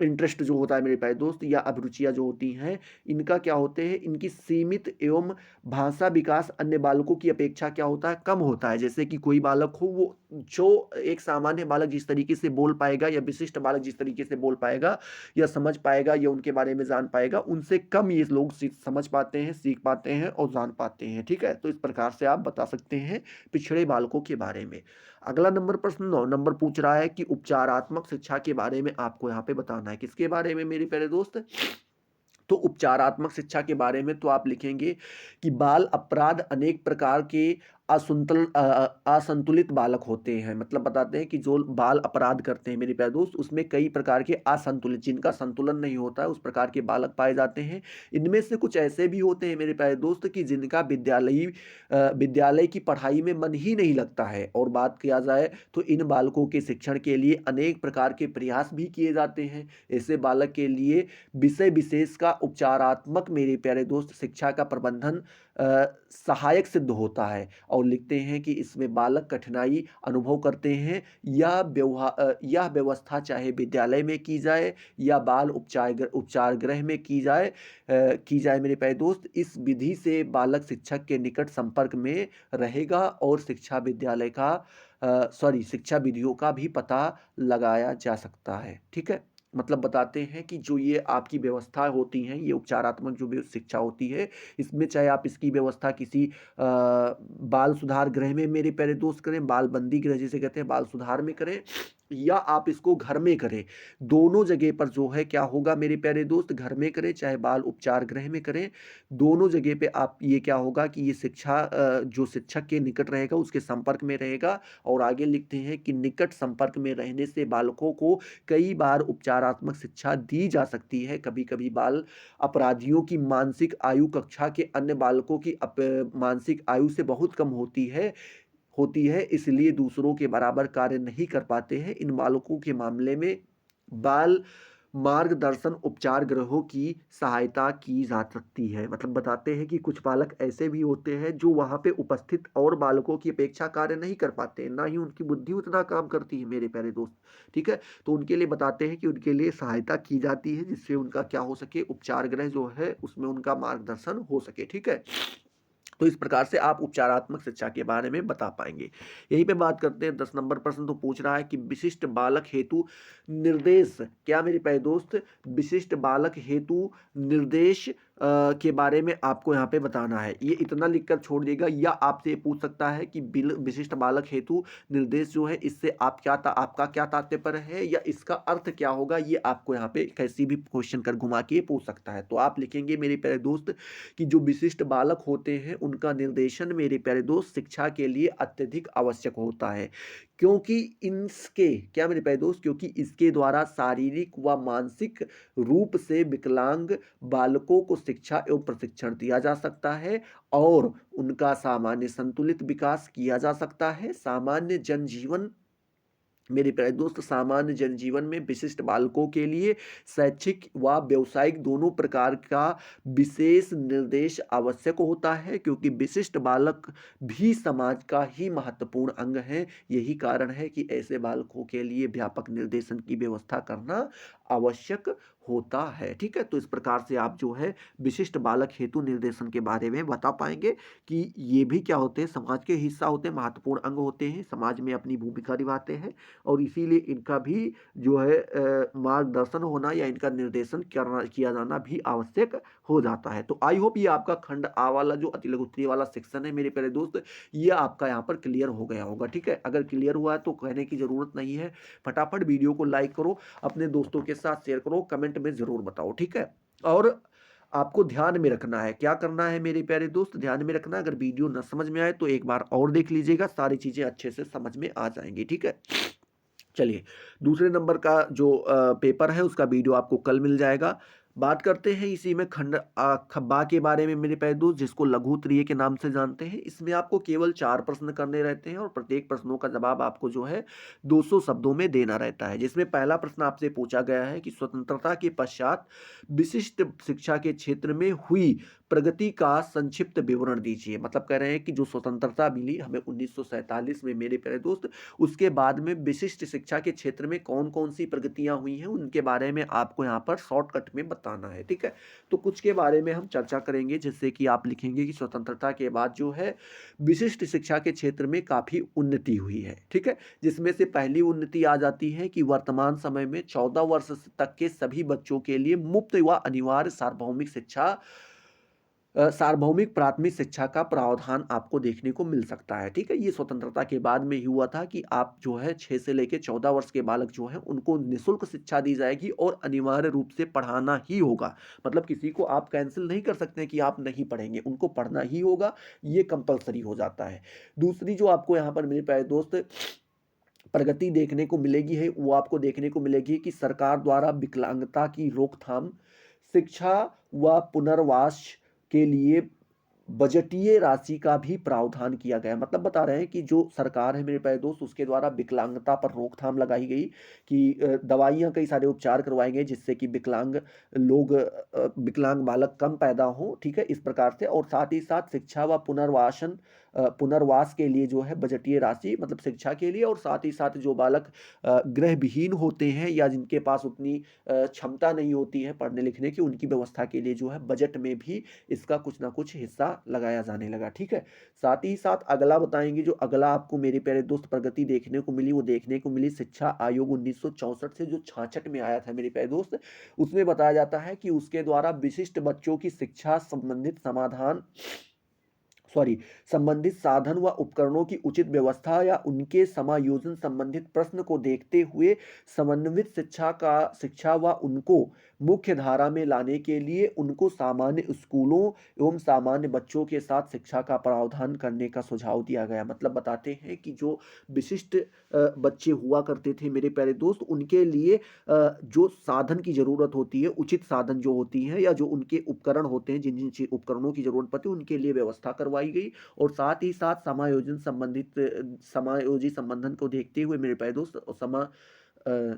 इंटरेस्ट जो होता है मेरे प्यारे दोस्त, या अभिरुचियां जो होती हैं, इनका क्या होते हैं? इनकी सीमित एवं भाषा विकास अन्य बालकों की अपेक्षा क्या होता है? कम होता है। जैसे कि कोई बालक हो, वो जो एक सामान्य बालक जिस तरीके से बोल पाएगा, या विशिष्ट बालक जिस तरीके से बोल पाएगा या समझ पाएगा या उनके बारे में जान पाएगा, उनसे कम ये लोग समझ पाते हैं, सीख पाते हैं और जान पाते हैं, ठीक है। तो इस प्रकार से आप बता सकते हैं पिछड़े बालकों के बारे में। अगला नंबर प्रश्न 9 नंबर पूछ रहा है कि उपचारात्मक शिक्षा के बारे में आपको यहाँ पे बताना है। किसके बारे में मेरे प्यारे दोस्त? तो उपचारात्मक शिक्षा के बारे में तो आप लिखेंगे कि बाल अपराध अनेक प्रकार के असंतुलित बालक होते हैं। मतलब बताते हैं कि जो बाल अपराध करते हैं मेरे प्यारे दोस्त, उसमें कई प्रकार के असंतुलित, जिनका संतुलन नहीं होता है, उस प्रकार के बालक पाए जाते हैं। इनमें से कुछ ऐसे भी होते हैं मेरे प्यारे दोस्त कि जिनका विद्यालय की पढ़ाई में मन ही नहीं लगता है। और बात किया जाए तो इन बालकों के शिक्षण के लिए अनेक प्रकार के प्रयास भी किए जाते हैं। ऐसे बालक के लिए विषय विशेष का उपचारात्मक मेरे प्यारे दोस्त शिक्षा का प्रबंधन सहायक सिद्ध होता है। और लिखते हैं कि इसमें बालक कठिनाई अनुभव करते हैं। यह व्यवस्था चाहे विद्यालय में की जाए या बाल उपचार गृह में की जाए मेरे प्यारे दोस्त, इस विधि से बालक शिक्षक के निकट संपर्क में रहेगा और शिक्षा विधियों का भी पता लगाया जा सकता है, ठीक है। मतलब बताते हैं कि जो ये आपकी व्यवस्था होती हैं, ये उपचारात्मक जो भी शिक्षा होती है, इसमें चाहे आप इसकी व्यवस्था किसी बाल सुधार गृह में मेरे प्यारे दोस्त करें, बाल बंदी गृह जिसे कहते हैं, बाल सुधार में करें, या आप इसको घर में करें, दोनों जगह पर जो है क्या होगा मेरे प्यारे दोस्त, घर में करें चाहे बाल उपचार गृह में करें, दोनों जगह पे आप ये क्या होगा कि ये शिक्षा जो शिक्षक के निकट रहेगा उसके संपर्क में रहेगा। और आगे लिखते हैं कि निकट संपर्क में रहने से बालकों को कई बार उपचारात्मक शिक्षा दी जा सकती है। कभी कभी बाल अपराधियों की मानसिक आयु कक्षा के अन्य बालकों की मानसिक आयु से बहुत कम होती है, इसलिए दूसरों के बराबर कार्य नहीं कर पाते हैं। इन बालकों के मामले में बाल मार्गदर्शन उपचार गृहों की सहायता की जा सकती है। मतलब बताते हैं कि कुछ बालक ऐसे भी होते हैं जो वहाँ पे उपस्थित और बालकों की अपेक्षा कार्य नहीं कर पाते, ना ही उनकी बुद्धि उतना काम करती है मेरे प्यारे दोस्त, ठीक है। तो उनके लिए बताते हैं कि उनके लिए सहायता की जाती है, जिससे उनका क्या हो सके, उपचार गृह जो है उसमें उनका मार्गदर्शन हो सके, ठीक है। तो इस प्रकार से आप उपचारात्मक शिक्षा के बारे में बता पाएंगे। यहीं पे बात करते हैं 10 नंबर प्रश्न तो पूछ रहा है कि विशिष्ट बालक हेतु निर्देश क्या मेरे प्यारे दोस्त, विशिष्ट बालक हेतु निर्देश के बारे में आपको यहाँ पे बताना है। ये इतना लिखकर छोड़ देगा, या आपसे ये पूछ सकता है कि विशिष्ट बालक हेतु निर्देश जो है इससे आपका क्या तात्पर्य है, या इसका अर्थ क्या होगा। ये आपको यहाँ पे कैसी भी क्वेश्चन कर घुमा के पूछ सकता है। तो आप लिखेंगे मेरे प्यारे दोस्त कि जो विशिष्ट बालक होते हैं उनका निर्देशन मेरे प्यारे दोस्त शिक्षा के लिए अत्यधिक आवश्यक होता है, क्योंकि इनके क्या मेरे प्यारे दोस्त, क्योंकि इसके द्वारा शारीरिक व मानसिक रूप से विकलांग बालकों को शिक्षा एवं प्रशिक्षण दिया जा सकता है, और उनका सामान्य संतुलित विकास किया जा सकता है। सामान्य जनजीवन मेरे प्यारे दोस्त, सामान्य जनजीवन में विशिष्ट बालकों के लिए शैक्षिक व व्यावसायिक दोनों प्रकार का विशेष निर्देश आवश्यक होता है, क्योंकि विशिष्ट बालक भी समाज का ही महत्वपूर्ण अंग है। यही कारण है कि ऐसे बालकों के लिए व्यापक निर्देशन की व्यवस्था करना आवश्यक होता है। ठीक है, तो इस प्रकार से आप जो है विशिष्ट बालक हेतु निर्देशन के बारे में बता पाएंगे कि ये भी क्या होते हैं, समाज के हिस्सा होते हैं, महत्वपूर्ण अंग होते हैं, समाज में अपनी भूमिका निभाते हैं, और इसीलिए इनका भी जो है मार्गदर्शन होना या इनका निर्देशन किया जाना भी आवश्यक हो जाता है। तो आई होप ये आपका खंड आ वाला जो अति लघु उत्तरीय वाला सेक्शन है मेरे प्यारे दोस्त, ये आपका यहाँ पर क्लियर हो गया होगा। ठीक है, अगर क्लियर हुआ है तो कहने की जरूरत नहीं है, फटाफट वीडियो को लाइक करो, अपने दोस्तों के साथ शेयर करो, कमेंट में जरूर बताओ। ठीक है, और आपको ध्यान में रखना है, क्या करना है मेरे प्यारे दोस्त, ध्यान में रखना है, अगर वीडियो न समझ में आए तो एक बार और देख लीजिएगा, सारी चीजें अच्छे से समझ में आ जाएंगी। ठीक है, चलिए दूसरे नंबर का जो पेपर है उसका वीडियो आपको कल मिल जाएगा। बात करते हैं इसी में खंड खब्बा के बारे में मेरे प्यारे दोस्त, जिसको लघु उत्तरीय के नाम से जानते हैं। इसमें आपको केवल 4 प्रश्न करने रहते हैं, और प्रत्येक प्रश्नों का जवाब आपको जो है 200 शब्दों में देना रहता है। जिसमें पहला प्रश्न आपसे पूछा गया है कि स्वतंत्रता के पश्चात विशिष्ट शिक्षा के क्षेत्र में हुई प्रगति का संक्षिप्त विवरण दीजिए। मतलब कह रहे हैं कि जो स्वतंत्रता मिली हमें 1947 में मेरे प्यारे दोस्त, उसके बाद में विशिष्ट शिक्षा के क्षेत्र में कौन कौन सी प्रगतियां हुई हैं उनके बारे में आपको यहाँ पर शॉर्टकट में बताना है। ठीक है, तो कुछ के बारे में हम चर्चा करेंगे, जैसे कि आप लिखेंगे कि स्वतंत्रता के बाद जो है विशिष्ट शिक्षा के क्षेत्र में काफी उन्नति हुई है। ठीक है, जिसमें से पहली उन्नति आ जाती है कि वर्तमान समय में 14 वर्ष तक के सभी बच्चों के लिए मुफ्त व अनिवार्य सार्वभौमिक प्राथमिक शिक्षा का प्रावधान आपको देखने को मिल सकता है। ठीक है, ये स्वतंत्रता के बाद में ही हुआ था कि आप जो है 6 से लेकर 14 वर्ष के बालक जो है उनको निःशुल्क शिक्षा दी जाएगी, और अनिवार्य रूप से पढ़ाना ही होगा। मतलब किसी को आप कैंसिल नहीं कर सकते कि आप नहीं पढ़ेंगे, उनको पढ़ना ही होगा, ये कंपलसरी हो जाता है। दूसरी जो आपको यहाँ पर मेरे प्यारे दोस्त प्रगति देखने को मिलेगी है, वो आपको देखने को मिलेगी कि सरकार द्वारा विकलांगता की रोकथाम, शिक्षा व पुनर्वास के लिए बजटीय राशि का भी प्रावधान किया गया। मतलब बता रहे हैं कि जो सरकार है मेरे प्यारे दोस्त, उसके द्वारा विकलांगता पर रोकथाम लगाई गई कि दवाइयाँ, कई सारे उपचार करवाए गए, जिससे कि विकलांग बालक कम पैदा हो। ठीक है, इस प्रकार से, और साथ ही साथ शिक्षा व पुनर्वास के लिए जो है बजटीय राशि, मतलब शिक्षा के लिए, और साथ ही साथ जो बालक गृह विहीन होते हैं या जिनके पास उतनी क्षमता नहीं होती है पढ़ने लिखने की, उनकी व्यवस्था के लिए जो है बजट में भी इसका कुछ ना कुछ हिस्सा लगाया जाने लगा। ठीक है, साथ ही साथ अगला बताएंगे, जो अगला आपको मेरे प्यारे दोस्त प्रगति देखने को मिली, वो देखने को मिली शिक्षा आयोग 1964 से जो 66 में आया था मेरे प्यारे दोस्त। उसमें बताया जाता है कि उसके द्वारा विशिष्ट बच्चों की शिक्षा संबंधित साधन व उपकरणों की उचित व्यवस्था या उनके समायोजन संबंधित प्रश्न को देखते हुए समन्वित शिक्षा व उनको मुख्य धारा में लाने के लिए उनको सामान्य स्कूलों एवं सामान्य बच्चों के साथ शिक्षा का प्रावधान करने का सुझाव दिया गया। मतलब बताते हैं कि जो विशिष्ट बच्चे हुआ करते थे मेरे प्यारे दोस्त, उनके लिए जो साधन की जरूरत होती है, उचित साधन जो होती हैं, या जो उनके उपकरण होते हैं, जिन जिन उपकरणों की जरूरत पड़ती है, उनके लिए व्यवस्था करवाई गई। और साथ ही साथ समायोजित संबंधन को देखते हुए मेरे प्यारे दोस्त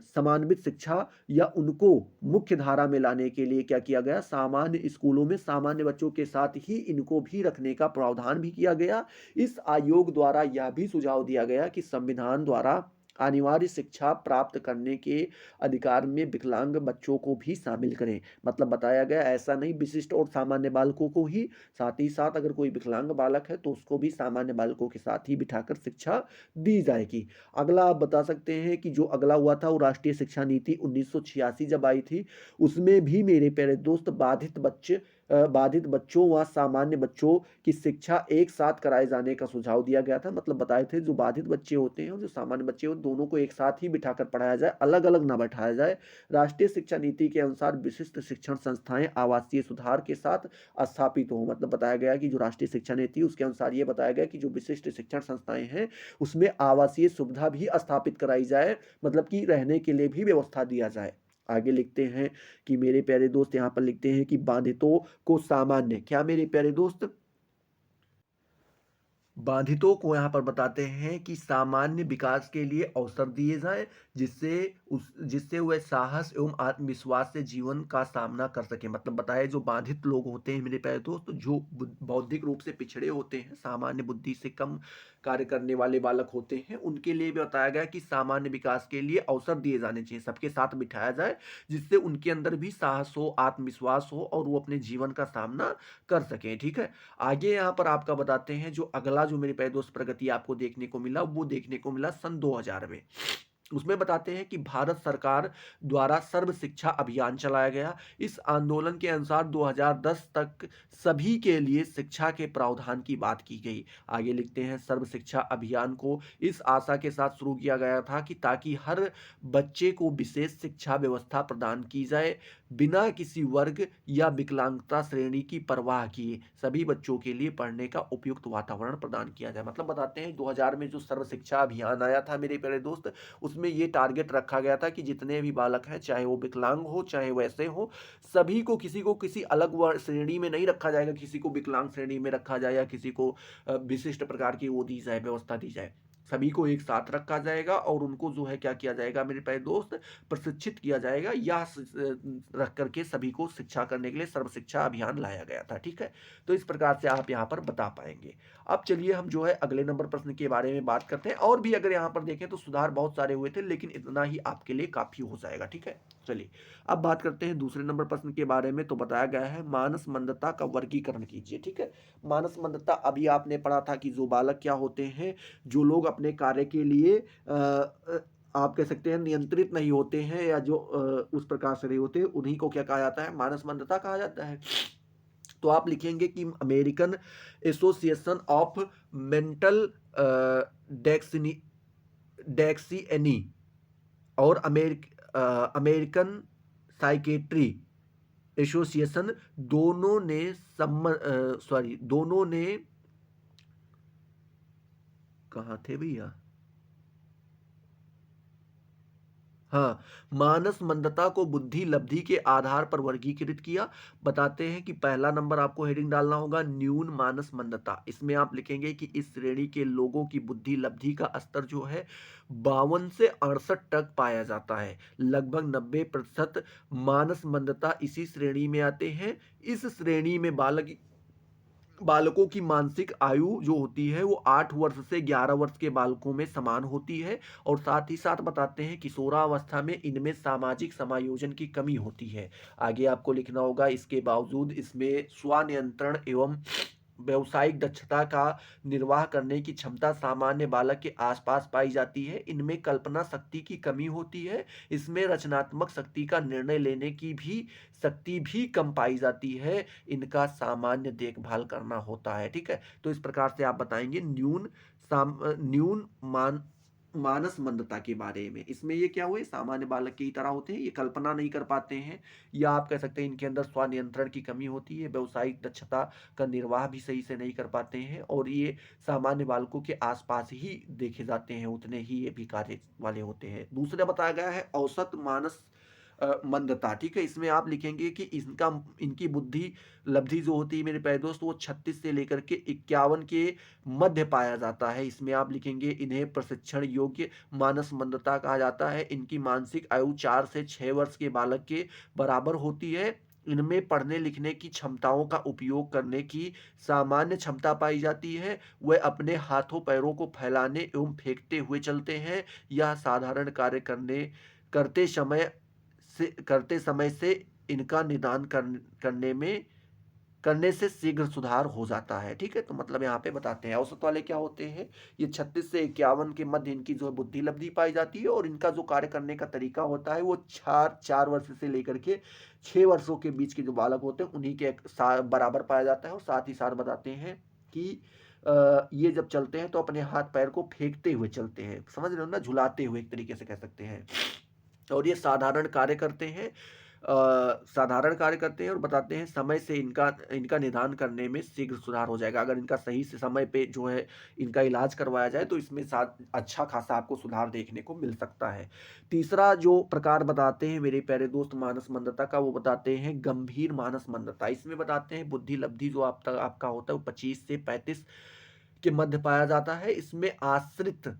समान्वित शिक्षा या उनको मुख्य धारा में लाने के लिए क्या किया गया, सामान्य स्कूलों में सामान्य बच्चों के साथ ही इनको भी रखने का प्रावधान भी किया गया। इस आयोग द्वारा यह भी सुझाव दिया गया कि संविधान द्वारा अनिवार्य शिक्षा प्राप्त करने के अधिकार में विकलांग बच्चों को भी शामिल करें। मतलब बताया गया ऐसा नहीं विशिष्ट और सामान्य बालकों को ही, साथ ही साथ अगर कोई विकलांग बालक है तो उसको भी सामान्य बालकों के साथ ही बिठाकर शिक्षा दी जाएगी। अगला आप बता सकते हैं कि जो अगला हुआ था वो राष्ट्रीय शिक्षा नीति 1986 जब आई थी, उसमें भी मेरे प्यारे दोस्त बाधित बच्चों व सामान्य बच्चों की शिक्षा एक साथ कराए जाने का सुझाव दिया गया था। मतलब बताए थे जो बाधित बच्चे होते हैं और जो सामान्य बच्चे होते हैं दोनों को एक साथ ही बिठाकर पढ़ाया जाए, अलग-अलग ना बैठाया जाए। राष्ट्रीय शिक्षा नीति के अनुसार विशिष्ट शिक्षण संस्थाएँ आवासीय सुधार के साथ स्थापित हों। मतलब बताया गया कि जो राष्ट्रीय शिक्षा नीति है उसके अनुसार ये बताया गया कि जो विशिष्ट शिक्षण संस्थाएँ हैं उसमें आवासीय सुविधा भी स्थापित कराई जाए, मतलब कि रहने के लिए भी व्यवस्था दिया जाए। आगे लिखते हैं कि मेरे प्यारे दोस्त यहाँ पर लिखते हैं कि बाधितों को सामान्य क्या मेरे प्यारे दोस्त बाधितों को यहाँ पर बताते हैं कि सामान्य विकास के लिए अवसर दिए जाएं जिससे वह साहस एवं आत्मविश्वास से जीवन का सामना कर सके। मतलब बताए जो बाधित लोग होते हैं मेरे प्यारे दोस्त जो बौद्धिक रूप से पिछड़े होते हैं, सामान्य बुद्धि से कम कार्य करने वाले बालक होते हैं, उनके लिए भी बताया गया कि सामान्य विकास के लिए अवसर दिए जाने चाहिए, सबके साथ बिठाया जाए जिससे उनके अंदर भी साहस हो, आत्मविश्वास हो और वो अपने जीवन का सामना कर सकें। ठीक है, आगे यहाँ पर आपका बताते हैं जो अगला जो मेरे प्यारे दोस्त प्रगति आपको देखने को मिला वो देखने को मिला सन 2000 में। उसमें बताते हैं कि भारत सरकार द्वारा सर्व शिक्षा अभियान चलाया गया। इस आंदोलन के अनुसार 2010 तक सभी के लिए शिक्षा के प्रावधान की बात की गई। आगे लिखते हैं सर्व शिक्षा अभियान को इस आशा के साथ शुरू किया गया था कि ताकि हर बच्चे को विशेष शिक्षा व्यवस्था प्रदान की जाए बिना किसी वर्ग या विकलांगता श्रेणी की परवाह किए सभी बच्चों के लिए पढ़ने का उपयुक्त वातावरण प्रदान किया जाए। मतलब बताते हैं 2000 में जो सर्व शिक्षा अभियान आया था मेरे प्यारे दोस्त उसमें ये टारगेट रखा गया था कि जितने भी बालक हैं चाहे वो विकलांग हो चाहे वैसे हो सभी को किसी को किसी अलग श्रेणी में नहीं रखा जाएगा, किसी को विकलांग श्रेणी में रखा जाए या किसी को विशिष्ट प्रकार की वो दी जाए व्यवस्था दी जाए, सभी को एक साथ रखा जाएगा और उनको जो है क्या किया जाएगा मेरे प्यारे दोस्त प्रशिक्षित किया जाएगा या रख करके सभी को शिक्षा करने के लिए सर्व शिक्षा अभियान लाया गया था। ठीक है, तो इस प्रकार से आप यहाँ पर बता पाएंगे। अब चलिए हम जो है अगले नंबर प्रश्न के बारे में बात करते हैं। और भी अगर यहाँ पर देखें तो सुधार बहुत सारे हुए थे लेकिन इतना ही आपके लिए काफी हो जाएगा। ठीक है, चलिए अब बात करते हैं दूसरे नंबर प्रश्न के बारे में। तो बताया गया है मानस मंदता का वर्गीकरण कीजिए। ठीक है, मानस मंदता अभी आपने पढ़ा था कि जो बालक क्या होते हैं जो लोग अपने कार्य के लिए आप कह सकते हैं नियंत्रित नहीं होते हैं या जो उस प्रकार से नहीं होते उन्हीं को क्या कहा जाता है मानस मंदता कहा जाता है। तो आप लिखेंगे कि अमेरिकन एसोसिएशन ऑफ मेंटल डेक्सिनी डेक्सिएनी और अमेरिकन साइकेट्री एसोसिएशन दोनों ने दोनों ने कहा थे भैया हाँ, मानस मंदता को बुद्धि लब्धि के आधार पर वर्गीकृत किया। बताते हैं कि पहला नंबर आपको हेडिंग डालना होगा न्यून मानस मंदता। इसमें आप लिखेंगे कि इस श्रेणी के लोगों की बुद्धि लब्धि का स्तर जो है 52 से 68 तक पाया जाता है। लगभग 90% मानस मंदता इसी श्रेणी में आते हैं। इस श्रेणी में बालकों की मानसिक आयु जो होती है वो 8 वर्ष से 11 वर्ष के बालकों में समान होती है और साथ ही साथ बताते हैं किशोरावस्था में इनमें सामाजिक समायोजन की कमी होती है। आगे आपको लिखना होगा इसके बावजूद इसमें स्वनियंत्रण एवं व्यावसायिक दक्षता का निर्वाह करने की क्षमता सामान्य बालक के आसपास पाई जाती है। इनमें कल्पना शक्ति की कमी होती है। इसमें रचनात्मक शक्ति का निर्णय लेने की भी शक्ति भी कम पाई जाती है। इनका सामान्य देखभाल करना होता है। ठीक है, तो इस प्रकार से आप बताएंगे न्यून मानस मंदता के बारे में। इसमें ये क्या हुए सामान्य बालक की तरह होते हैं, ये कल्पना नहीं कर पाते हैं या आप कह सकते हैं इनके अंदर स्वनियंत्रण की कमी होती है, व्यावसायिक दक्षता का निर्वाह भी सही से नहीं कर पाते हैं और ये सामान्य बालकों के आसपास ही देखे जाते हैं, उतने ही ये भी कार्य वाले होते हैं। दूसरा बताया गया है औसत मानस मंदता। ठीक है, इसमें आप लिखेंगे कि इनकी बुद्धि लब्धि जो होती है मेरे प्यारे दोस्त वो 36 से लेकर के 51 के मध्य पाया जाता है। इसमें आप लिखेंगे इन्हें प्रशिक्षण योग्य मानस मंदता कहा जाता है। इनकी मानसिक आयु 4 से 6 वर्ष के बालक के बराबर होती है। इनमें पढ़ने लिखने की क्षमताओं का उपयोग करने की सामान्य क्षमता पाई जाती है। वह अपने हाथों पैरों को फैलाने एवं फेंकते हुए चलते हैं। यह साधारण कार्य करते समय से इनका निदान करने में करने से शीघ्र सुधार हो जाता है। ठीक है, तो मतलब यहाँ पे बताते हैं औसत वाले क्या होते हैं, ये 36 से 51 के मध्य इनकी जो है बुद्धि लब्धि पाई जाती है और इनका जो कार्य करने का तरीका होता है वो 4 वर्ष से लेकर के 6 वर्षों के बीच के जो बालक होते हैं उन्हीं के बराबर पाया जाता है। और साथ ही साथ बताते हैं कि ये जब चलते हैं तो अपने हाथ पैर को फेंकते हुए चलते हैं, समझ रहे हो ना, झुलाते हुए एक तरीके से कह सकते हैं। और ये साधारण कार्य करते हैं, साधारण कार्य करते हैं और बताते हैं समय से इनका इनका निदान करने में शीघ्र सुधार हो जाएगा। अगर इनका सही से समय पे जो है इनका इलाज करवाया जाए तो इसमें साथ अच्छा खासा आपको सुधार देखने को मिल सकता है। तीसरा जो प्रकार बताते हैं मेरे प्यारे दोस्त मानस मंदता का, वो बताते हैं गंभीर मानस मंदता। इसमें बताते हैं बुद्धि लब्धि जो आपका होता है वो 25 से 35 के मध्य पाया जाता है। इसमें आश्रित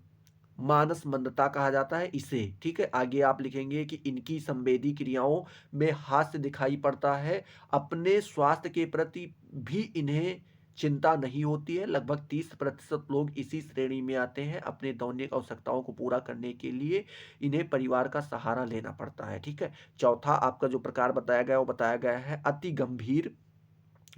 मानस मंदता कहा जाता है इसे। ठीक है, आगे आप लिखेंगे कि इनकी संवेदी क्रियाओं में हास्य दिखाई पड़ता है, अपने स्वास्थ्य के प्रति भी इन्हें चिंता नहीं होती है। लगभग 30% लोग इसी श्रेणी में आते हैं। अपने दैनिक आवश्यकताओं को पूरा करने के लिए इन्हें परिवार का सहारा लेना पड़ता है। ठीक है, चौथा आपका जो प्रकार बताया गया वो बताया गया है अति गंभीर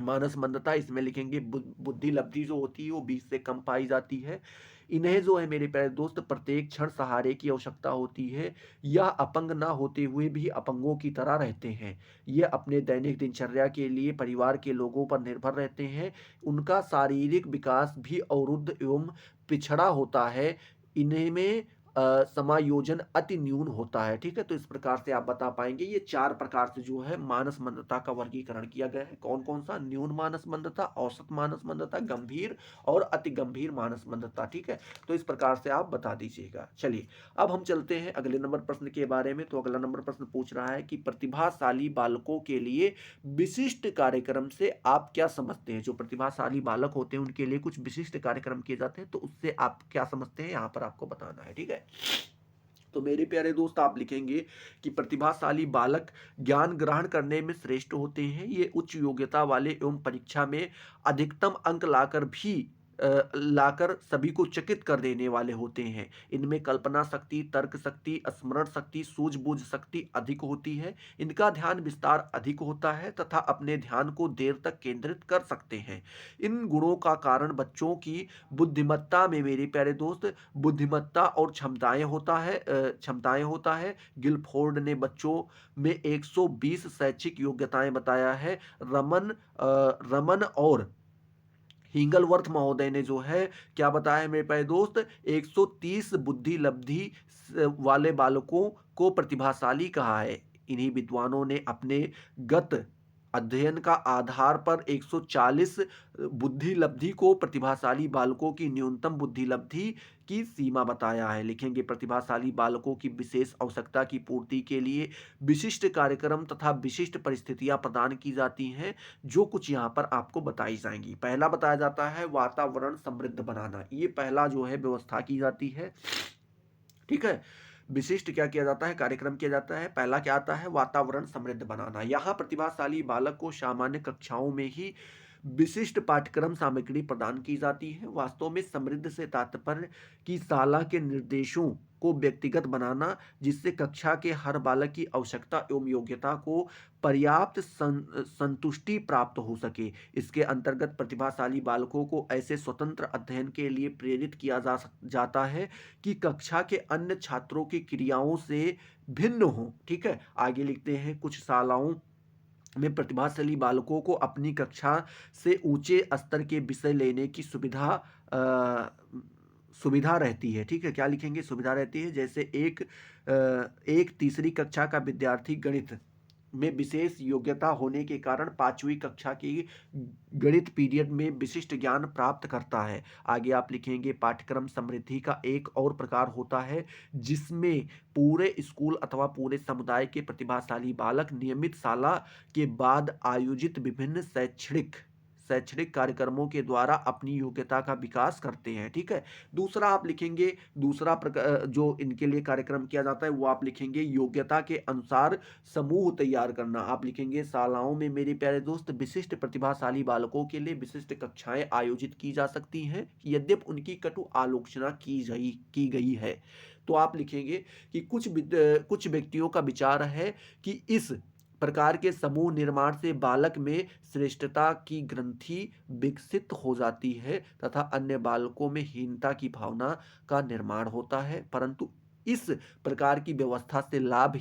मानस मंदता। इसमें लिखेंगे बुद्धि लब्धि जो होती है वो 20 से कम पाई जाती है। इन्हें जो है मेरे प्यारे दोस्त प्रत्येक क्षण सहारे की आवश्यकता होती है। यह अपंग ना होते हुए भी अपंगों की तरह रहते हैं। ये अपने दैनिक दिनचर्या के लिए परिवार के लोगों पर निर्भर रहते हैं। उनका शारीरिक विकास भी अवरुद्ध एवं पिछड़ा होता है। इन्हें में समायोजन अति न्यून होता है। ठीक है, तो इस प्रकार से आप बता पाएंगे ये 4 प्रकार से जो है मानस मंदता का वर्गीकरण किया गया है। कौन कौन सा, न्यून मानस मंदता, औसत मानस मंदता, गंभीर और अति गंभीर मानस मंदता। ठीक है, तो इस प्रकार से आप बता दीजिएगा। चलिए अब हम चलते हैं अगले नंबर प्रश्न के बारे में। तो अगला नंबर प्रश्न पूछ रहा है कि प्रतिभाशाली बालकों के लिए विशिष्ट कार्यक्रम से आप क्या समझते हैं। जो प्रतिभाशाली बालक होते हैं उनके लिए कुछ विशिष्ट कार्यक्रम किए जाते हैं, तो उससे आप क्या समझते हैं यहाँ पर आपको बताना है। ठीक है, तो मेरे प्यारे दोस्त आप लिखेंगे कि प्रतिभाशाली बालक ज्ञान ग्रहण करने में श्रेष्ठ होते हैं। ये उच्च योग्यता वाले एवं परीक्षा में अधिकतम अंक लाकर सभी को चकित कर देने वाले होते हैं। इनमें कल्पना शक्ति, तर्क शक्ति, स्मरण शक्ति, सूझबूझ शक्ति अधिक होती है। इनका ध्यान विस्तार अधिक होता है तथा अपने ध्यान को देर तक केंद्रित कर सकते हैं। इन गुणों का कारण बच्चों की बुद्धिमत्ता में मेरे प्यारे दोस्त बुद्धिमत्ता और क्षमताएं होता है। गिलफोर्ड ने बच्चों में 120 शैक्षिक योग्यताएं बताया है। रमन और हिंगलवर्थ महोदय ने जो है क्या बताया है मेरे प्यारे दोस्त, 130 बुद्धि लब्धि वाले बालकों को प्रतिभाशाली कहा है। इन्हीं विद्वानों ने अपने गत अध्ययन का आधार पर 140 बुद्धि लब्धि को प्रतिभाशाली बालकों की न्यूनतम बुद्धि लब्धि की सीमा बताया है। लिखेंगे प्रतिभाशाली बालकों की विशेष आवश्यकता की पूर्ति के लिए विशिष्ट कार्यक्रम तथा विशिष्ट परिस्थितियां प्रदान की जाती हैं, जो कुछ यहाँ पर आपको बताई जाएंगी। पहला बताया जाता है वातावरण समृद्ध बनाना, ये पहला जो है व्यवस्था की जाती है। ठीक है, विशिष्ट क्या किया जाता है, कार्यक्रम किया जाता है। पहला क्या आता है, वातावरण समृद्ध बनाना। यहाँ प्रतिभाशाली बालक को सामान्य कक्षाओं में ही विशिष्ट पाठ्यक्रम सामग्री प्रदान की जाती है। वास्तव में समृद्ध से तात्पर्य की शाला के निर्देशों को व्यक्तिगत बनाना, जिससे कक्षा के हर बालक की आवश्यकता एवं योग्यता को पर्याप्त संतुष्टि प्राप्त हो सके। इसके अंतर्गत प्रतिभाशाली बालकों को ऐसे स्वतंत्र अध्ययन के लिए प्रेरित किया जाता है कि कक्षा के अन्य छात्रों की क्रियाओं से भिन्न हो। ठीक है, आगे लिखते हैं कुछ शालाओं में प्रतिभाशाली बालकों को अपनी कक्षा से ऊंचे स्तर के विषय लेने की सुविधा रहती है। ठीक है, क्या लिखेंगे, सुविधा रहती है। जैसे एक तीसरी कक्षा का विद्यार्थी गणित में विशेष योग्यता होने के कारण 5वीं कक्षा की गणित पीरियड में विशिष्ट ज्ञान प्राप्त करता है। आगे आप लिखेंगे पाठ्यक्रम समृद्धि का एक और प्रकार होता है जिसमें पूरे स्कूल अथवा पूरे समुदाय के प्रतिभाशाली बालक नियमित शाला के बाद आयोजित विभिन्न शैक्षणिक कार्यक्रमों के द्वारा अपनी योग्यता का विकास करते हैं। ठीक है, दूसरा आप लिखेंगे, दूसरा जो इनके लिए कार्यक्रम किया जाता है वो आप लिखेंगे योग्यता के अनुसार समूह तैयार करना। आप लिखेंगे शालाओं में मेरे प्यारे दोस्त विशिष्ट प्रतिभाशाली बालकों के लिए विशिष्ट कक्षाएं आयोजित की जा सकती हैं, यद्यपि उनकी कटु आलोचना की गई है। तो आप लिखेंगे कि कुछ व्यक्तियों का विचार है कि इस प्रकार के समूह निर्माण से बालक में श्रेष्ठता की ग्रंथि विकसित हो जाती है तथा अन्य बालकों में हीनता की भावना का निर्माण होता है। परंतु इस प्रकार की व्यवस्था से लाभ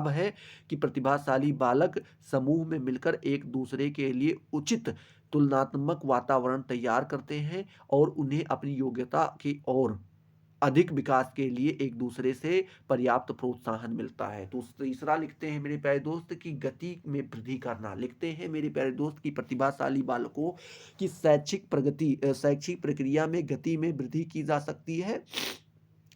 है कि प्रतिभाशाली बालक समूह में मिलकर एक दूसरे के लिए उचित तुलनात्मक वातावरण तैयार करते हैं और उन्हें अपनी योग्यता की ओर अधिक विकास के लिए एक दूसरे से पर्याप्त प्रोत्साहन मिलता है। तो तीसरा लिखते हैं मेरे प्यारे दोस्त की गति में वृद्धि करना। लिखते हैं मेरे प्यारे दोस्त की प्रतिभाशाली बालकों की शैक्षिक प्रक्रिया में गति में वृद्धि की जा सकती है।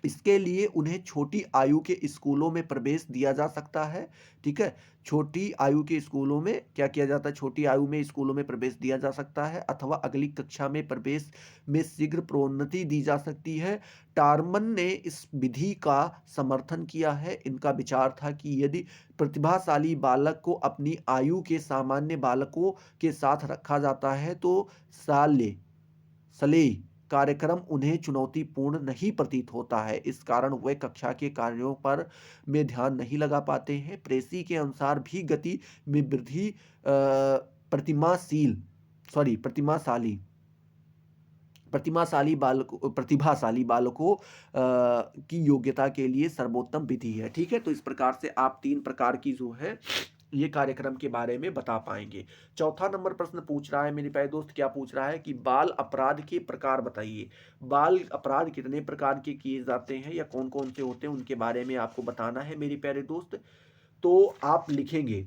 इसके लिए उन्हें छोटी आयु के स्कूलों में प्रवेश दिया जा सकता है। ठीक है, छोटी आयु के स्कूलों में क्या किया जाता है, छोटी आयु में स्कूलों में प्रवेश दिया जा सकता है अथवा अगली कक्षा में प्रवेश में शीघ्र प्रोन्नति दी जा सकती है। टारमन ने इस विधि का समर्थन किया है। इनका विचार था कि यदि प्रतिभाशाली बालक को अपनी आयु के सामान्य बालकों के साथ रखा जाता है तो सलेई कार्यक्रम उन्हें चुनौतीपूर्ण नहीं प्रतीत होता है। इस कारण वे कक्षा के कार्यों पर में ध्यान नहीं लगा पाते हैं। प्रेसी के अनुसार भी गति में वृद्धि प्रतिमाशील सॉरी प्रतिमाशाली प्रतिभाशाली बालकों की योग्यता के लिए सर्वोत्तम विधि है। ठीक है, तो इस प्रकार से आप 3 प्रकार की जो है ये कार्यक्रम के बारे में बता पाएंगे। चौथा नंबर प्रश्न पूछ रहा है मेरे प्यारे दोस्त, क्या पूछ रहा है कि बाल अपराध के प्रकार बताइए। बाल अपराध कितने प्रकार के किए जाते हैं या कौन कौन से होते हैं उनके बारे में आपको बताना है मेरे प्यारे दोस्त। तो आप लिखेंगे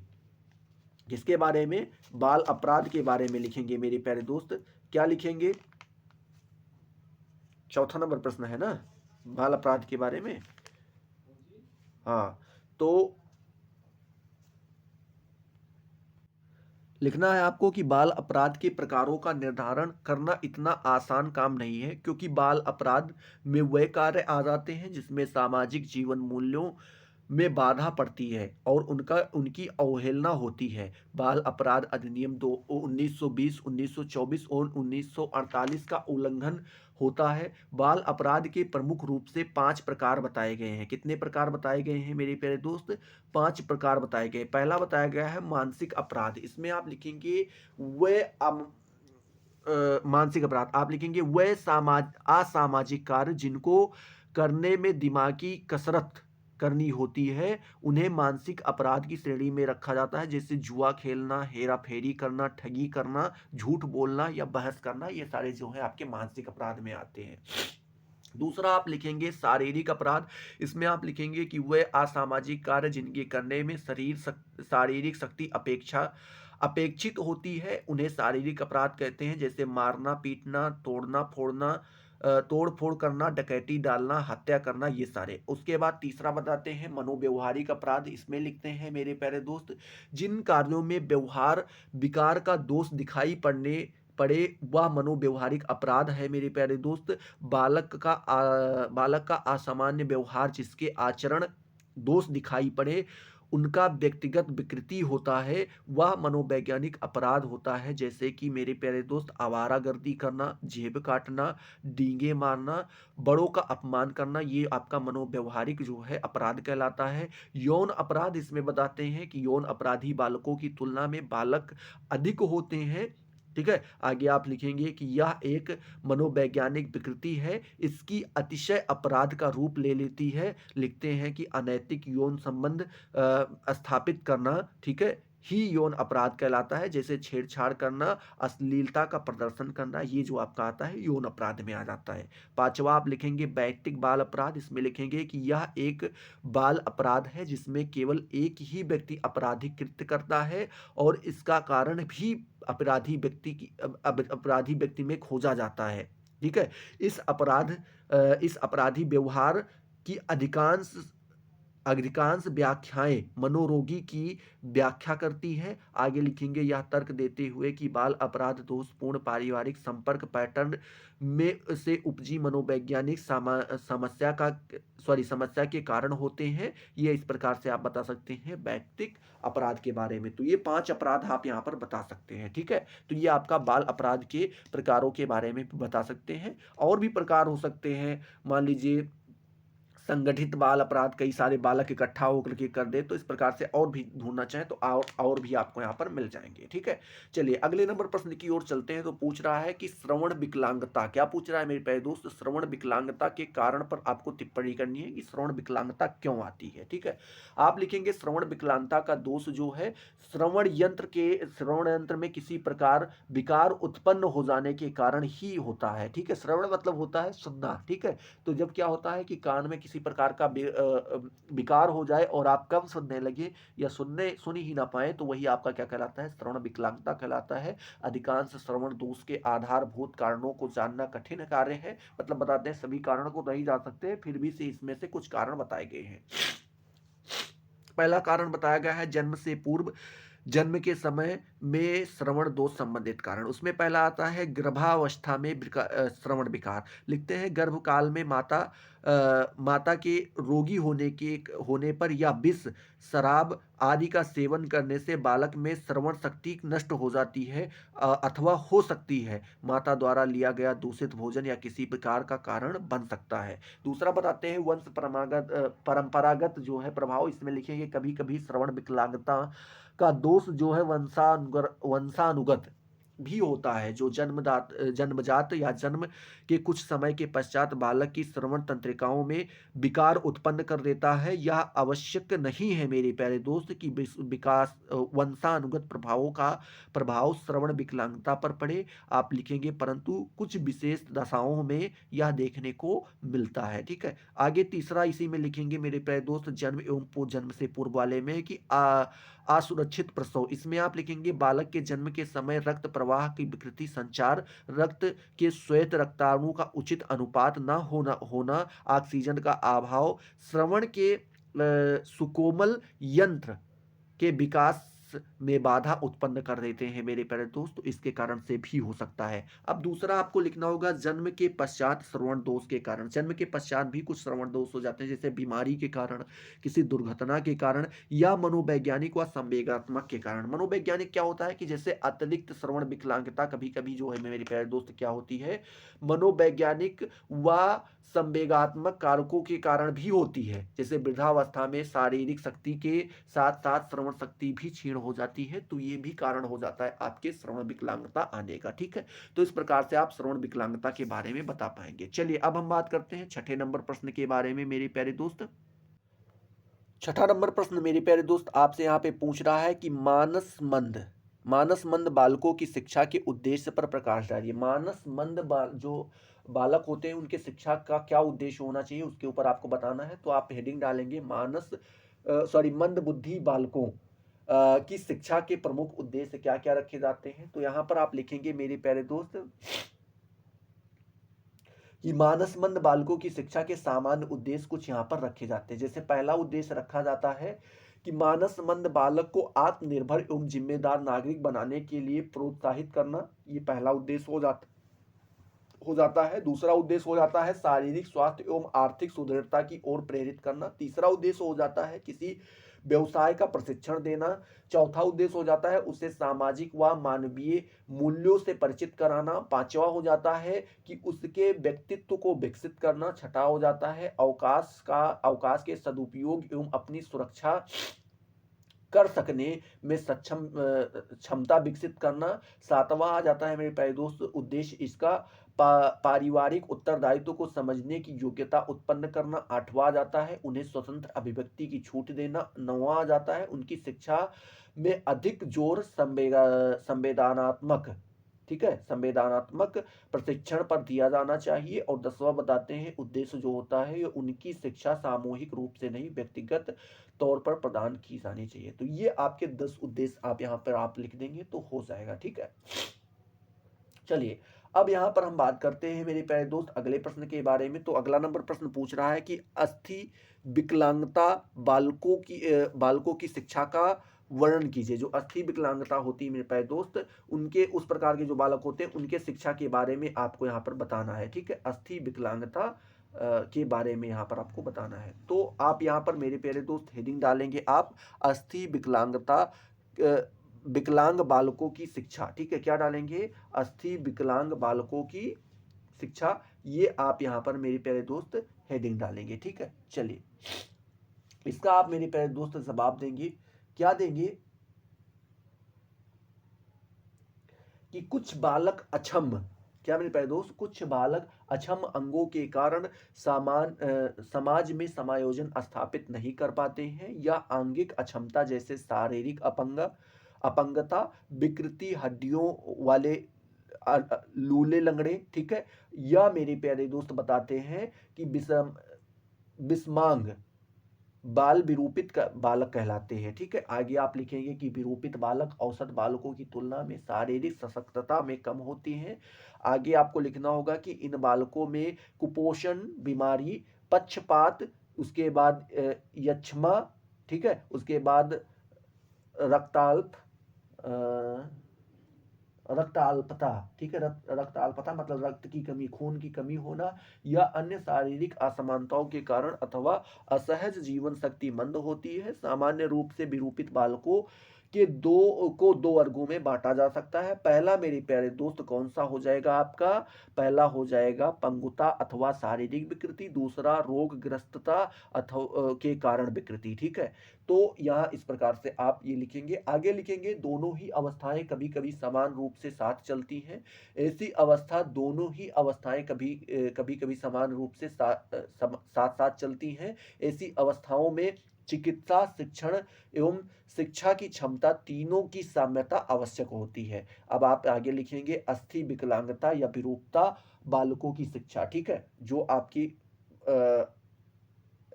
किसके बारे में, बाल अपराध के बारे में लिखेंगे मेरे प्यारे दोस्त। क्या लिखेंगे, चौथा नंबर प्रश्न है ना, बाल अपराध के बारे में। हाँ, तो लिखना है आपको कि बाल अपराध के प्रकारों का निर्धारण करना इतना आसान काम नहीं है, क्योंकि बाल अपराध में वे कार्य आ जाते हैं जिसमें सामाजिक जीवन मूल्यों में बाधा पड़ती है और उनकी अवहेलना होती है। बाल अपराध अधिनियम 1920, 1924 और 1948 का उल्लंघन होता है। बाल अपराध के प्रमुख रूप से 5 प्रकार बताए गए हैं। कितने प्रकार बताए गए हैं मेरे प्यारे दोस्त, 5 प्रकार बताए गए। पहला बताया गया है मानसिक अपराध। इसमें आप लिखेंगे वे मानसिक अपराध, आप लिखेंगे वे असामाजिक कार्य जिनको करने में दिमागी कसरत करनी होती है, उन्हें मानसिक अपराध की श्रेणी में रखा जाता है। जैसे जुआ खेलना, हेरा फेरी करना, ठगी करना, झूठ बोलना या बहस करना, ये सारे जो है आपके मानसिक अपराध में आते हैं। दूसरा आप लिखेंगे शारीरिक अपराध। इसमें आप लिखेंगे कि वे असामाजिक कार्य जिनके करने में शारीरिक शक्ति अपेक्षित होती है, उन्हें शारीरिक अपराध कहते हैं। जैसे मारना, पीटना, तोड़ फोड़ करना, डकैती डालना, हत्या करना, ये सारे। उसके बाद तीसरा बताते हैं मनोव्यवहारिक अपराध। इसमें लिखते हैं मेरे प्यारे दोस्त, जिन कार्यों में व्यवहार विकार का दोष दिखाई पड़े वह मनोव्यवहारिक अपराध है मेरे प्यारे दोस्त। बालक का असामान्य व्यवहार जिसके आचरण दोष दिखाई पड़े, उनका व्यक्तिगत विकृति होता है, वह मनोवैज्ञानिक अपराध होता है। जैसे कि मेरे प्यारे दोस्त आवारागर्दी करना, जेब काटना, डींगे मारना, बड़ों का अपमान करना, ये आपका मनोव्यवहारिक जो है अपराध कहलाता है। यौन अपराध, इसमें बताते हैं कि यौन अपराधी बालकों की तुलना में बालक अधिक होते हैं। ठीक है, आगे आप लिखेंगे कि यह एक मनोवैज्ञानिक विकृति है, इसकी अतिशय अपराध का रूप ले लेती है। लिखते हैं कि अनैतिक यौन संबंध स्थापित करना, ठीक है, ही यौन अपराध कहलाता है। जैसे छेड़छाड़ करना, अश्लीलता का प्रदर्शन करना, ये जो आपका आता है यौन अपराध में आ जाता है। पांचवा आप लिखेंगे व्यक्तिगत बाल अपराध। इसमें लिखेंगे कि यह एक बाल अपराध है जिसमें केवल एक ही व्यक्ति अपराधी कृत्य करता है और इसका कारण भी अपराधी व्यक्ति में खोजा जाता है। ठीक है, इस अपराधी व्यवहार की अधिकांश व्याख्याएं मनोरोगी की व्याख्या करती है। आगे लिखेंगे यह तर्क देते हुए कि बाल अपराध दोषपूर्ण पारिवारिक संपर्क पैटर्न में से उपजी मनोवैज्ञानिक समस्या के कारण होते हैं। ये इस प्रकार से आप बता सकते हैं व्यक्तिगत अपराध के बारे में। तो ये 5 अपराध आप यहाँ पर बता सकते हैं। ठीक है, तो ये आपका बाल अपराध के प्रकारों के बारे में बता सकते हैं। और भी प्रकार हो सकते हैं, मान लीजिए संगठित बाल अपराध, कई सारे बालक इकट्ठा होकर के कर दे, तो इस प्रकार से और भी ढूंढना चाहे तो और भी आपको यहाँ पर मिल जाएंगे। ठीक है, चलिए अगले नंबर प्रश्न की ओर चलते हैं। तो पूछ रहा है कि श्रवण विकलांगता, क्या पूछ रहा है मेरे प्यारे दोस्त, श्रवण विकलांगता के कारण पर आपको टिप्पणी करनी है कि श्रवण विकलांगता क्यों आती है। ठीक है, आप लिखेंगे श्रवण विकलांगता का दोष जो है श्रवण यंत्र में किसी प्रकार विकार उत्पन्न हो जाने के कारण ही होता है। ठीक है, श्रवण मतलब होता है सुनना। ठीक है, तो जब क्या होता है कि कान में किसी प्रकार का विकार हो जाए और आप कम सुनने लगे या सुन ही ना पाए, तो वही आपका क्या कहलाता है, श्रवण विकलांगता कहलाता है। अधिकांश श्रवण दोष के आधारभूत कारणों को जानना कठिन कार्य है, मतलब बताते हैं सभी कारणों को नहीं जान सकते, फिर भी से इसमें से कुछ कारण बताए गए हैं। पहला कारण बताया गया है जन्म से पूर्व, जन्म के समय में श्रवण दोष संबंधित कारण। उसमें पहला आता है गर्भावस्था में श्रवण विकार। लिखते हैं गर्भकाल में माता के रोगी होने पर या विष, शराब आदि का सेवन करने से बालक में श्रवण शक्ति नष्ट हो जाती है, अथवा हो सकती है माता द्वारा लिया गया दूषित भोजन या किसी प्रकार का कारण बन सकता है। दूसरा बताते हैं परंपरागत जो है प्रभाव। इसमें लिखेंगे कभी कभी श्रवण विकलांगता का दोष जो है वंशानुगत भी होता है, जो जन्मजात या जन्म के कुछ समय के पश्चात बालक की श्रवण तंत्रिकाओं में विकार उत्पन्न कर देता है। यह आवश्यक नहीं है मेरे प्यारे दोस्त कि विकास वंशानुगत प्रभावों का प्रभाव श्रवण विकलांगता पर पड़े। आप लिखेंगे परंतु कुछ विशेष दशाओं में यह देखने को मिलता है। ठीक है, आगे तीसरा इसी में लिखेंगे मेरे प्यारे दोस्त जन्म एवं जन्म से पूर्व वाले में कि असुरक्षित प्रसव। इसमें आप लिखेंगे बालक के जन्म के समय रक्त प्रवाह की विकृति, संचार, रक्त के श्वेत रक्ताणु का उचित अनुपात न होना, ऑक्सीजन का अभाव, श्रवण के सुकोमल यंत्र के विकास में बाधा उत्पन्न कर देते हैं मेरे प्यारे दोस्त, तो इसके कारण से भी हो सकता है। अब दूसरा आपको लिखना होगा जन्म के पश्चात श्रवण दोष के कारण। जन्म के पश्चात भी कुछ श्रवण दोष हो जाते हैं, जैसे बीमारी के कारण, किसी दुर्घटना के कारण या मनोवैज्ञानिक व संवेगात्मक के कारण। मनोवैज्ञानिक क्या होता है कि जैसे अतिरिक्त श्रवण विकलांगता कभी कभी जो है मेरे प्यारे दोस्त क्या होती है, मनोवैज्ञानिक व संवेगात्मक कारकों के कारण भी होती है। जैसे वृद्धावस्था में शारीरिक शक्ति के साथ साथ श्रवण शक्ति भी क्षीण हो जाती है, तो ये भी कारण हो जाता है आपके श्रवण विकलांगता आने का। ठीक है, तो इस प्रकार से आप श्रवण विकलांगता के बारे में बता पाएंगे। चलिए अब हम बात करते हैं छठे नंबर प्रश्न के बारे में मेरे प्यारे दोस्त। छठा नंबर प्रश्न मेरे प्यारे दोस्त आपसे यहाँ पे पूछ रहा है कि मानस मंद बालकों की शिक्षा के उद्देश्य पर प्रकाश डालिए। मानस मंद जो बालक होते हैं उनके शिक्षा का क्या उद्देश्य होना चाहिए, उसके ऊपर आपको बताना है। तो आप हेडिंग डालेंगे मंद बुद्धि बालकों की शिक्षा के प्रमुख उद्देश्य क्या क्या रखे जाते हैं। तो यहाँ पर आप लिखेंगे मेरे प्यारे दोस्त कि मानसमंद बालकों की शिक्षा के सामान्य उद्देश्य कुछ यहाँ पर रखे जाते हैं। जैसे पहला उद्देश्य रखा जाता है कि मानसमंद बालक को आत्मनिर्भर एवं जिम्मेदार नागरिक बनाने के लिए प्रोत्साहित करना, ये पहला उद्देश्य हो जाता है। दूसरा उद्देश्य हो जाता है शारीरिक स्वास्थ्य एवं आर्थिक सुदृढ़ता की ओर प्रेरित करना। तीसरा उद्देश्य हो जाता है किसी व्यवसाय का प्रशिक्षण देना। चौथा उद्देश्य हो जाता है उसे सामाजिक व मानवीय मूल्यों से परिचित कराना। पांचवा हो जाता है कि उसके व्यक्तित्व को विकसित करना। छठा हो जाता है अवकाश के सदुपयोग एवं अपनी सुरक्षा कर सकने में सक्षम क्षमता विकसित करना। सातवां आ जाता है मेरे प्यारे दोस्त उद्देश्य इसका पारिवारिक उत्तरदायित्व को समझने की योग्यता उत्पन्न करना। आठवां आ जाता है उन्हें स्वतंत्र अभिव्यक्ति की छूट देना। नौवां आ जाता है उनकी शिक्षा में अधिक जोर संवेदनात्मक, ठीक है, संवेदनात्मक प्रशिक्षण पर दिया जाना चाहिए। और 10वां बताते हैं उद्देश्य जो होता है उनकी शिक्षा सामूहिक रूप से नहीं व्यक्तिगत तौर पर प्रदान की जानी चाहिए। तो ये आपके 10 उद्देश्य आप यहाँ पर आप लिख देंगे तो हो जाएगा। ठीक है, चलिए अब यहाँ पर हम बात करते हैं मेरे प्यारे दोस्त अगले प्रश्न के बारे में। तो अगला नंबर प्रश्न पूछ रहा है कि अस्थि विकलांगता बालकों की शिक्षा का वर्णन कीजिए। जो अस्थि विकलांगता होती है मेरे प्यारे दोस्त, उनके उस प्रकार के जो बालक होते हैं उनके शिक्षा के बारे में आपको यहाँ पर बताना है। ठीक है, अस्थि विकलांगता के बारे में यहाँ पर आपको बताना है। तो आप यहाँ पर मेरे प्यारे दोस्त हेडिंग डालेंगे आप अस्थि विकलांगता विकलांग बालकों की शिक्षा। ठीक है, क्या डालेंगे, अस्थि विकलांग बालकों की शिक्षा, ये आप यहाँ पर मेरे प्यारे दोस्त हेडिंग डालेंगे। ठीक है, चलिए इसका आप मेरे प्यारे दोस्त जवाब देंगे, क्या देंगे कि कुछ बालक अक्षम, क्या मेरे प्यारे दोस्त, कुछ बालक अक्षम अंगों के कारण समाज में समायोजन स्थापित नहीं कर पाते हैं, या आंगिक अक्षमता जैसे शारीरिक अपंगता, विकृति, हड्डियों वाले लूले लंगड़े, ठीक है, या मेरे प्यारे दोस्त बताते हैं कि विषमांग बाल विरूपित बालक कहलाते हैं। ठीक है, आगे आप लिखेंगे कि विरूपित बालक औसत बालकों की तुलना में शारीरिक सशक्तता में कम होती हैं। आगे आपको लिखना होगा कि इन बालकों में कुपोषण बीमारी, पक्षपात, उसके बाद यक्ष्मा, ठीक है, उसके बाद रक्ताल्प रक्ताल्पता, ठीक है, रक्ताल्पता मतलब रक्त की कमी, खून की कमी होना, या अन्य शारीरिक असमानताओं के कारण अथवा असहज जीवन शक्ति मंद होती है। सामान्य रूप से विरूपित बालकों के दो वर्गों में बांटा जा सकता है। पहला मेरे प्यारे दोस्त कौन सा हो जाएगा आपका, पहला हो जाएगा पंगुता अथवा शारीरिक विकृति, दूसरा रोगग्रस्तता अथवा के कारण विकृति। ठीक है, तो यहाँ इस प्रकार से आप ये लिखेंगे। आगे लिखेंगे दोनों ही अवस्थाएं कभी कभी समान रूप से साथ चलती हैं। ऐसी अवस्था, दोनों ही अवस्थाएं कभी कभी समान रूप से साथ साथ चलती हैं। ऐसी अवस्थाओं में चिकित्सा, शिक्षण एवं शिक्षा की क्षमता, तीनों की साम्यता आवश्यक होती है। अब आप आगे लिखेंगे अस्थि विकलांगता या विरूपता बालकों की शिक्षा। ठीक है, जो आपकी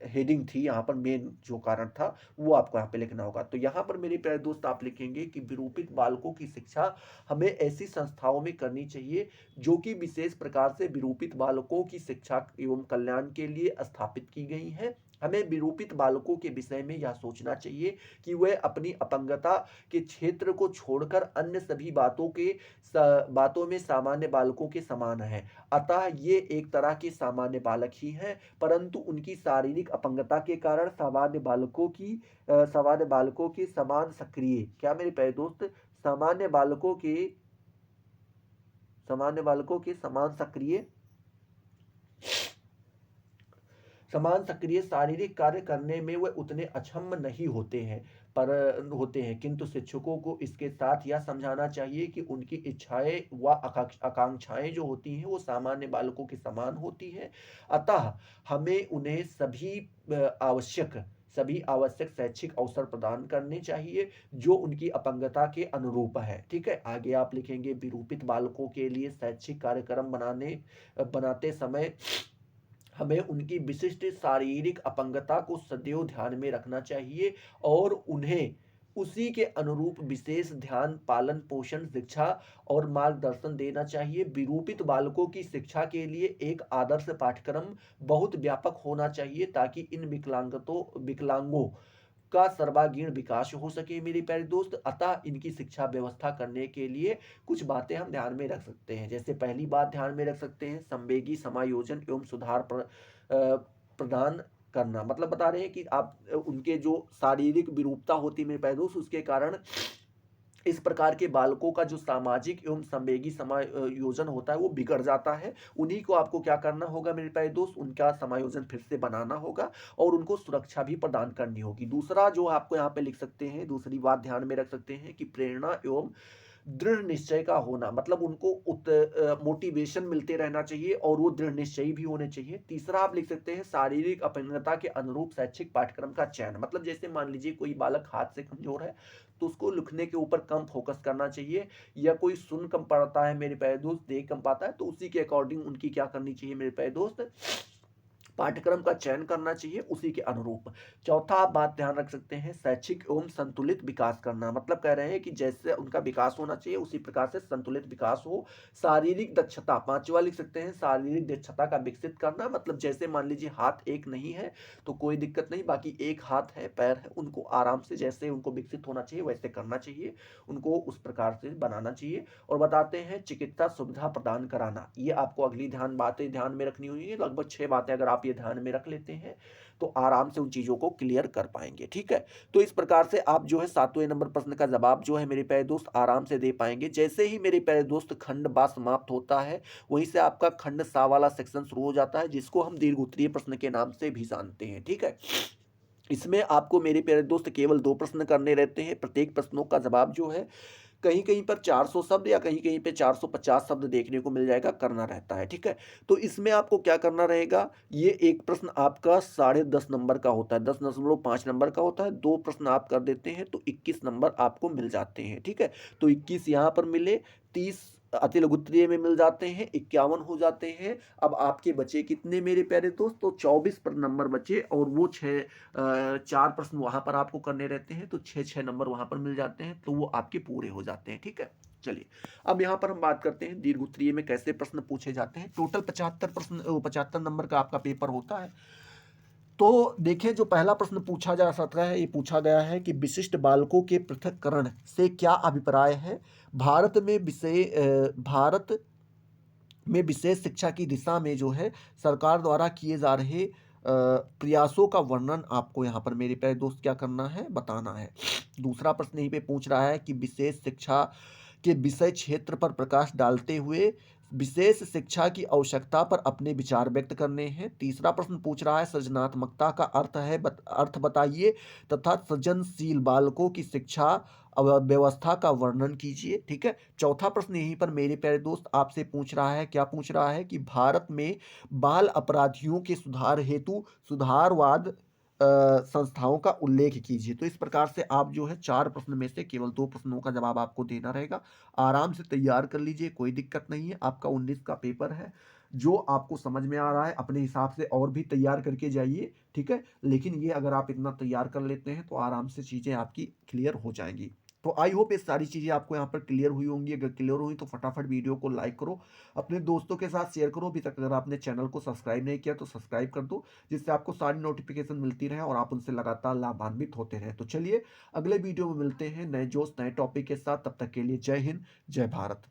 हेडिंग थी, यहाँ पर मेन जो कारण था वो आपको यहाँ पे लिखना होगा। तो यहाँ पर मेरे प्यारे दोस्त आप लिखेंगे कि विरूपित बालकों की शिक्षा हमें ऐसी संस्थाओं में करनी चाहिए जो कि विशेष प्रकार से विरूपित बालकों की शिक्षा एवं कल्याण के लिए स्थापित की गई हैं। हमें विरूपित बालकों के विषय में यह सोचना चाहिए कि वह अपनी अपंगता के क्षेत्र को छोड़कर अन्य सभी बातों में सामान्य बालकों के समान है। अतः ये एक तरह के सामान्य बालक ही हैं, परंतु उनकी शारीरिक अपंगता के कारण सामान्य बालकों के समान सक्रिय, क्या मेरे प्यारे दोस्त, सामान्य बालकों के समान सक्रिय शारीरिक कार्य करने में वे उतने अक्षम नहीं होते हैं, किंतु शिक्षकों को इसके साथ यह समझाना चाहिए कि उनकी इच्छाएं व आकांक्षाएं जो होती हैं वो सामान्य बालकों के समान होती हैं। अतः हमें उन्हें सभी आवश्यक शैक्षिक अवसर प्रदान करने चाहिए जो उनकी अपंगता के अनुरूप है। ठीक है, आगे आप लिखेंगे विरूपित बालकों के लिए शैक्षिक कार्यक्रम बनाते समय हमें उनकी विशिष्ट शारीरिक अपंगता को सदैव ध्यान में रखना चाहिए और उन्हें उसी के अनुरूप विशेष ध्यान, पालन पोषण, शिक्षा और मार्गदर्शन देना चाहिए। विरूपित बालकों की शिक्षा के लिए एक आदर्श पाठ्यक्रम बहुत व्यापक होना चाहिए ताकि इन विकलांगों का सर्वांगीण विकास हो सके मेरे प्यारे दोस्त। अतः इनकी शिक्षा व्यवस्था करने के लिए कुछ बातें हम ध्यान में रख सकते हैं। जैसे पहली बात ध्यान में रख सकते हैं संवेगी समायोजन एवं सुधार प्रदान करना। मतलब बता रहे हैं कि आप उनके जो शारीरिक विरूपता होती है मेरे प्यारे दोस्त, उसके कारण इस प्रकार के बालकों का जो सामाजिक एवं संवेगी समायोजन होता है वो बिगड़ जाता है। उन्हीं को आपको क्या करना होगा मेरे प्यारे दोस्त, उनका समायोजन फिर से बनाना होगा और उनको सुरक्षा भी प्रदान करनी होगी। दूसरा जो आपको यहाँ पे लिख सकते हैं, दूसरी बात ध्यान में रख सकते हैं कि प्रेरणा एवं दृढ़ निश्चय का होना, मतलब उनको मोटिवेशन मिलते रहना चाहिए और वो दृढ़ निश्चयी भी होने चाहिए। तीसरा आप लिख सकते हैं शारीरिक अपंगता के अनुरूप शैक्षिक पाठ्यक्रम का चयन। मतलब जैसे मान लीजिए कोई बालक हाथ से कमजोर है तो उसको लिखने के ऊपर कम फोकस करना चाहिए, या कोई सुन कम पाता है मेरे प्यारे दोस्त, देख कम पाता है, तो उसी के अकॉर्डिंग उनकी क्या करनी चाहिए मेरे प्यारे दोस्त, पाठ्यक्रम का चयन करना चाहिए उसी के अनुरूप। चौथा आप बात ध्यान रख सकते हैं शैक्षिक एवं संतुलित विकास करना। मतलब कह रहे हैं कि जैसे उनका विकास होना चाहिए उसी प्रकार से संतुलित विकास हो। शारीरिक दक्षता, पांचवा लिख सकते हैं शारीरिक दक्षता का विकसित करना। मतलब जैसे मान लीजिए हाथ एक नहीं है तो कोई दिक्कत नहीं, बाकी एक हाथ है, पैर है, उनको आराम से जैसे उनको विकसित होना चाहिए वैसे करना चाहिए, उनको उस प्रकार से बनाना चाहिए। और बताते हैं चिकित्सा सुविधा प्रदान कराना। ये आपको अगली बातें ध्यान में रखनी हुई है। लगभग 6 बातें अगर आप आप ये ध्यान में रख लेते हैं तो आराम से उन चीज़ों को क्लियर कर पाएंगे। ठीक है, तो इस प्रकार से आप जो है 7वें नंबर प्रश्न का जवाब जो है मेरे प्यारे दोस्त आराम से दे पाएंगे। जैसे ही मेरे प्यारे दोस्त खंड बा समाप्त होता है, वहीं से आपका खंड सा वाला सेक्शन शुरू हो जाता है, जिसको हम दीर्घ उत्तरीय प्रश्न के नाम से भी जानते हैं। ठीक है, इसमें आपको मेरे प्यारे दोस्त केवल 2 प्रश्न करने रहते हैं। प्रत्येक प्रश्नों का जवाब जो है कहीं-कहीं पर 400 शब्द या कहीं-कहीं पे 450 शब्द देखने को मिल जाएगा, करना रहता है। ठीक है, तो इसमें आपको क्या करना रहेगा, ये एक प्रश्न आपका 10.5 नंबर का होता है, 10.5 नंबर का होता है। 2 प्रश्न आप कर देते हैं तो 21 नंबर आपको मिल जाते हैं। ठीक है, तो 21 यहाँ पर मिले, 30 अति लघु उत्तरीय में मिल जाते हैं, 51 हो जाते हैं। अब आपके बचे कितने मेरे प्यारे दोस्त, तो 24 पर नंबर बचे, और वो 4 प्रश्न वहाँ पर आपको करने रहते हैं, तो 6-6 नंबर वहाँ पर मिल जाते हैं, तो वो आपके पूरे हो जाते हैं। ठीक है, चलिए अब यहाँ पर हम बात करते हैं दीर्घ उत्तरीय में कैसे प्रश्न पूछे जाते हैं। टोटल 75 प्रश्न 75 नंबर का आपका पेपर होता है। तो देखिए, जो पहला प्रश्न पूछा जा सकता है, ये पूछा गया है कि विशिष्ट बालकों के पृथक्करण से क्या अभिप्राय है। भारत में विशेष शिक्षा की दिशा में जो है सरकार द्वारा किए जा रहे प्रयासों का वर्णन आपको यहाँ पर मेरे प्यारे दोस्त क्या करना है, बताना है। दूसरा प्रश्न यहीं पे पूछ रहा है कि विशेष शिक्षा के विषय क्षेत्र पर प्रकाश डालते हुए विशेष शिक्षा की आवश्यकता पर अपने विचार व्यक्त करने हैं। तीसरा प्रश्न पूछ रहा है सृजनात्मकता का अर्थ बताइए तथा सृजनशील बालकों की शिक्षा व्यवस्था का वर्णन कीजिए। ठीक है, चौथा प्रश्न यहीं पर मेरे प्यारे दोस्त आपसे पूछ रहा है, क्या पूछ रहा है कि भारत में बाल अपराधियों के सुधार हेतु सुधारवाद संस्थाओं का उल्लेख कीजिए। तो इस प्रकार से आप जो है 4 प्रश्न में से केवल 2 प्रश्नों का जवाब आपको देना रहेगा। आराम से तैयार कर लीजिए, कोई दिक्कत नहीं है। आपका 19 का पेपर है, जो आपको समझ में आ रहा है अपने हिसाब से और भी तैयार करके जाइए। ठीक है, लेकिन ये अगर आप इतना तैयार कर लेते हैं तो आराम से चीज़ें आपकी क्लियर हो जाएंगी। तो आई होप ये सारी चीज़ें आपको यहाँ पर क्लियर हुई होंगी। अगर क्लियर हुई तो फटाफट वीडियो को लाइक करो, अपने दोस्तों के साथ शेयर करो। अभी तक अगर आपने चैनल को सब्सक्राइब नहीं किया तो सब्सक्राइब कर दो, जिससे आपको सारी नोटिफिकेशन मिलती रहे और आप उनसे लगातार लाभान्वित होते रहे। तो चलिए अगले वीडियो में मिलते हैं नए जोश नए टॉपिक के साथ। तब तक के लिए जय हिंद, जय भारत।